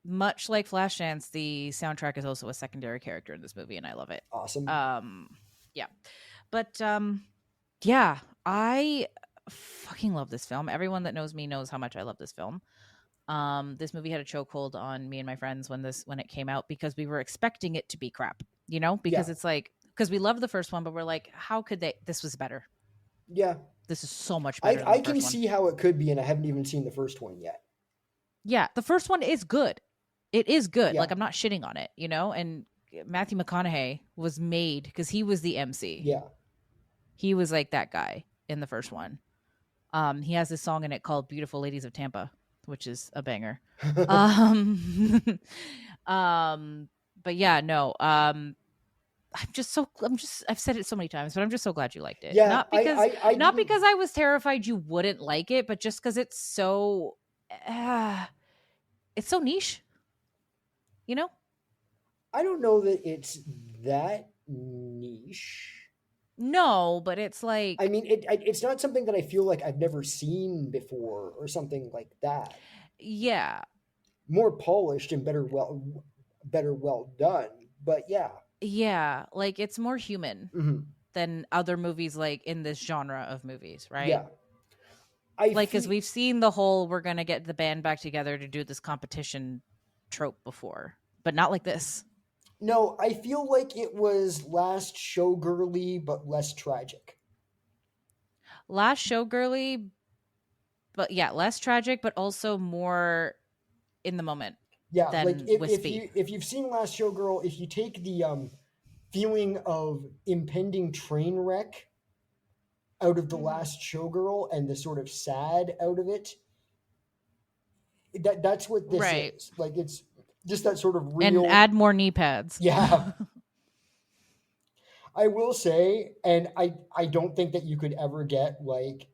much like Flashdance, the soundtrack is also a secondary character in this movie, and I love it. Awesome. Yeah. But yeah, I fucking love this film. Everyone that knows me knows how much I love this film. This movie had a chokehold on me and my friends when it came out because we were expecting it to be crap, because it's like, because we loved the first one, but we're like, how could this was better. Yeah. This is so much better. I can see how it could be, and I haven't even seen the first one yet. Yeah. The first one is good. It is good. Yeah. Like, I'm not shitting on it, and Matthew McConaughey was made because he was the MC. Yeah. He was like that guy in the first one. He has this song in it called Beautiful Ladies of Tampa. which is a banger. um but yeah, no. I've said it so many times, but I'm just so glad you liked it. Yeah, Not because I not didn't. because I was terrified you wouldn't like it, but just because it's so niche, you know? I don't know that it's that niche. No, but it's like, I mean, it's not something that I feel like I've never seen before or something like that. yeah. More polished and better well done. But yeah. Yeah, like it's more human Mhm. than other movies like in this genre of movies, right? Yeah. I Like, cuz feel we've seen the whole we're going to get the band back together to do this competition trope before, but not like this. no, I feel like it was last showgirly but less tragic. Last Showgirly, but yeah, less tragic, but also more in the moment Yeah, like than wispy. if you've seen Last Showgirl, if you take the feeling of impending train wreck out of the Last Showgirl and the sort of sad out of it, that's what this Right. is. Like it's just that sort of And real. add more knee pads. Yeah, I will say, and I don't think that you could ever get like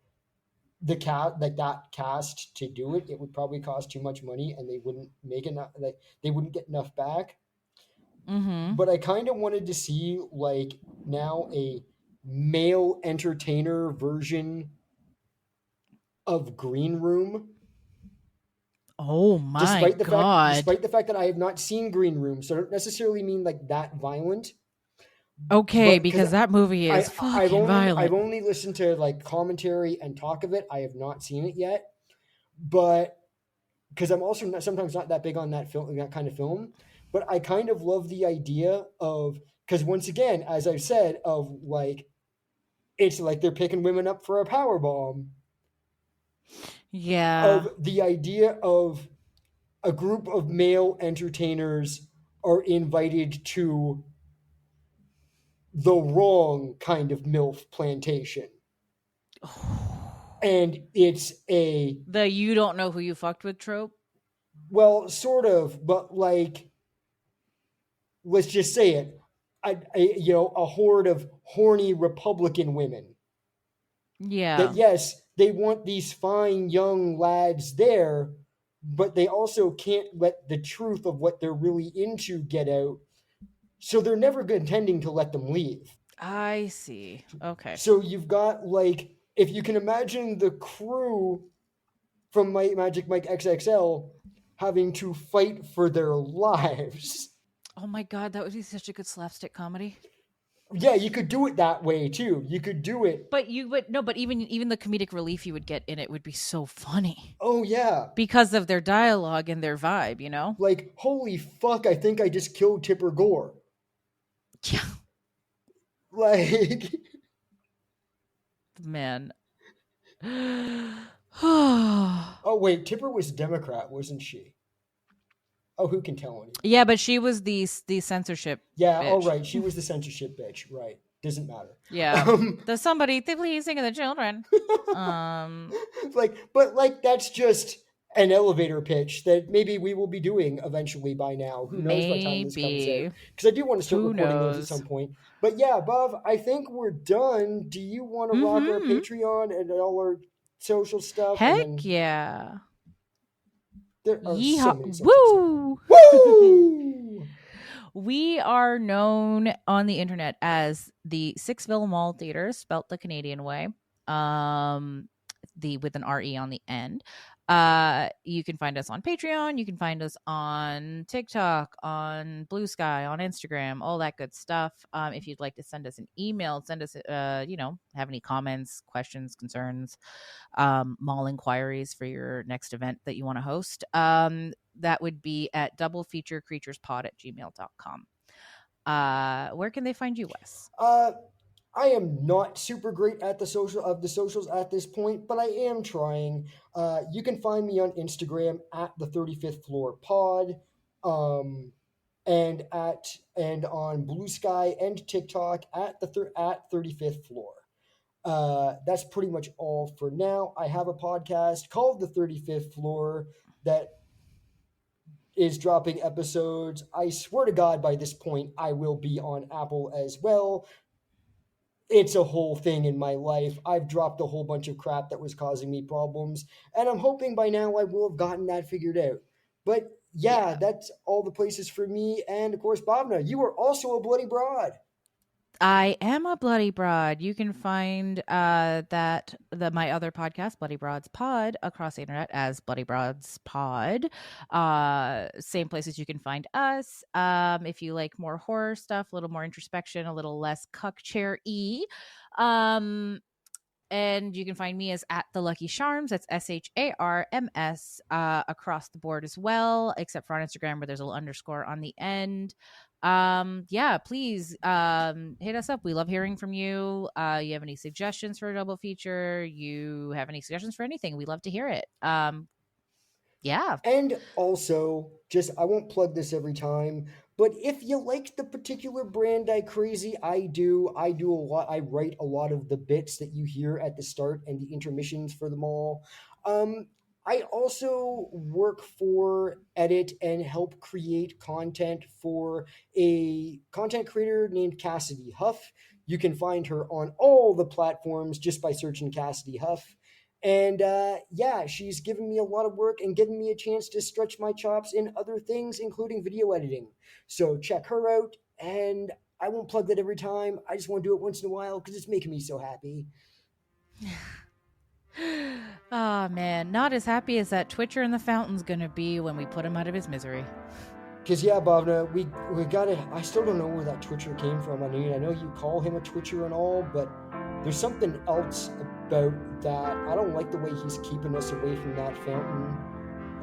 the cat like that cast to do it. It would probably cost too much money, and they wouldn't make enough. Like they wouldn't get enough back. Mhm. But I kind of wanted to see like now a male entertainer version of Green Room. Oh my god. Despite the fact that I have not seen Green Room, so I don't necessarily mean like that violent. Okay, But because because that movie is fucking I've violent. only listened to like commentary and talk of it. I have not seen it yet, but because I'm also sometimes not that big on that film, that kind of film. But I kind of love the idea of because once again, as I've said, of like it's like they're picking women up for a power bomb. Yeah. Of the idea of a group of male entertainers are invited to the wrong kind of MILF plantation. And it's a, The you don't know who you fucked with trope. well, sort of, but like, let's just say it, a horde of horny Republican women. That Yeah. yes, they want these fine young lads there, but they also can't let the truth of what they're really into get out. So they're never intending to let them leave. I see. Okay. So you've got like, if you can imagine the crew from Magic Mike XXL having to fight for their lives. Oh my god, that would be such a good slapstick comedy. Yeah, you could do it that way too. You could do it. But you would no, but even the comedic relief you would get in it would be so funny Oh yeah. because of their dialogue and their vibe, you know? Like, holy fuck, I think I just killed Tipper Gore. Yeah. Like Man. oh wait, Tipper was Democrat, wasn't she? Oh, who can tell anymore? Yeah, but she was the censorship. Yeah, bitch. all right, she was the censorship bitch. Right, doesn't matter. Yeah. Does somebody please think of the children? But like that's just an elevator pitch that maybe we will be doing eventually by now. Who knows by the time this comes out? Because I do want to start recording those at some point. But yeah, Bob, I think we're done. Do you want to rock our Patreon and all our social stuff? Heck and then yeah. there are Yeehaw. so many Woo! Woo! We are known on the internet as the Sixville Mall Theater, spelt the Canadian way. The with an RE on the end. You can find us on Patreon. You can find us on TikTok, on Blue Sky, on Instagram, all that good stuff. If you'd like to send us an email, send us, have any comments, questions, concerns, mall inquiries for your next event that you want to host. That would be at doublefeaturecreaturespod@gmail.com. Where can they find you, Wes? I am not super great at the socials at this point, but I am trying. You can find me on Instagram at the 35th Floor Pod, and on Blue Sky and TikTok at 35th Floor. That's pretty much all for now. I have a podcast called The 35th Floor that is dropping episodes. I swear to God, by this point, I will be on Apple as well. It's a whole thing in my life. I've dropped a whole bunch of crap that was causing me problems, and I'm hoping by now I will have gotten that figured out. But yeah, that's all the places for me. And of course, Bhavna, you are also a bloody broad. I am a Bloody Broad. You can find my other podcast, Bloody Broads Pod, across the internet as Bloody Broads Pod. Same places you can find us. If you like more horror stuff, a little more introspection, a little less cuck chair-y. And you can find me as at the Lucky Charms. That's SHARMS across the board as well, except for on Instagram where there's a little underscore on the end. Please hit us up. We love hearing from you. You have any suggestions for a double feature? You have any suggestions for anything? We love to hear it. And also, I won't plug this every time, but if you like the particular brand I do a lot. I write a lot of the bits that you hear at the start and the intermissions for them all. I also work for, edit, and help create content for a content creator named Cassidy Huff. You can find her on all the platforms just by searching Cassidy Huff. And she's given me a lot of work and given me a chance to stretch my chops in other things, including video editing. So check her out. And I won't plug that every time. I just want to do it once in a while because it's making me so happy. Oh, man. Not as happy as that Twitcher in the fountain's going to be when we put him out of his misery. Because, yeah, Bhavna, we gotta... I still don't know where that Twitcher came from. I mean, I know you call him a Twitcher and all, but there's something else about that. I don't like the way he's keeping us away from that fountain.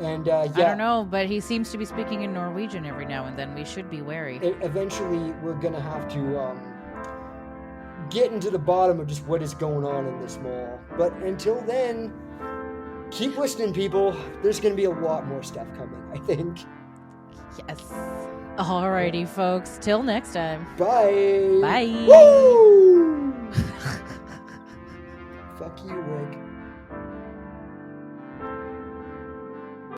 And, I don't know, but he seems to be speaking in Norwegian every now and then. We should be wary. Eventually, we're gonna have to get into the bottom of just what is going on in this mall. But until then, keep listening, people. There's gonna be a lot more stuff coming, I think. Yes. Alrighty, folks. Till next time. Bye. Bye. Woo! Fuck you, Rick.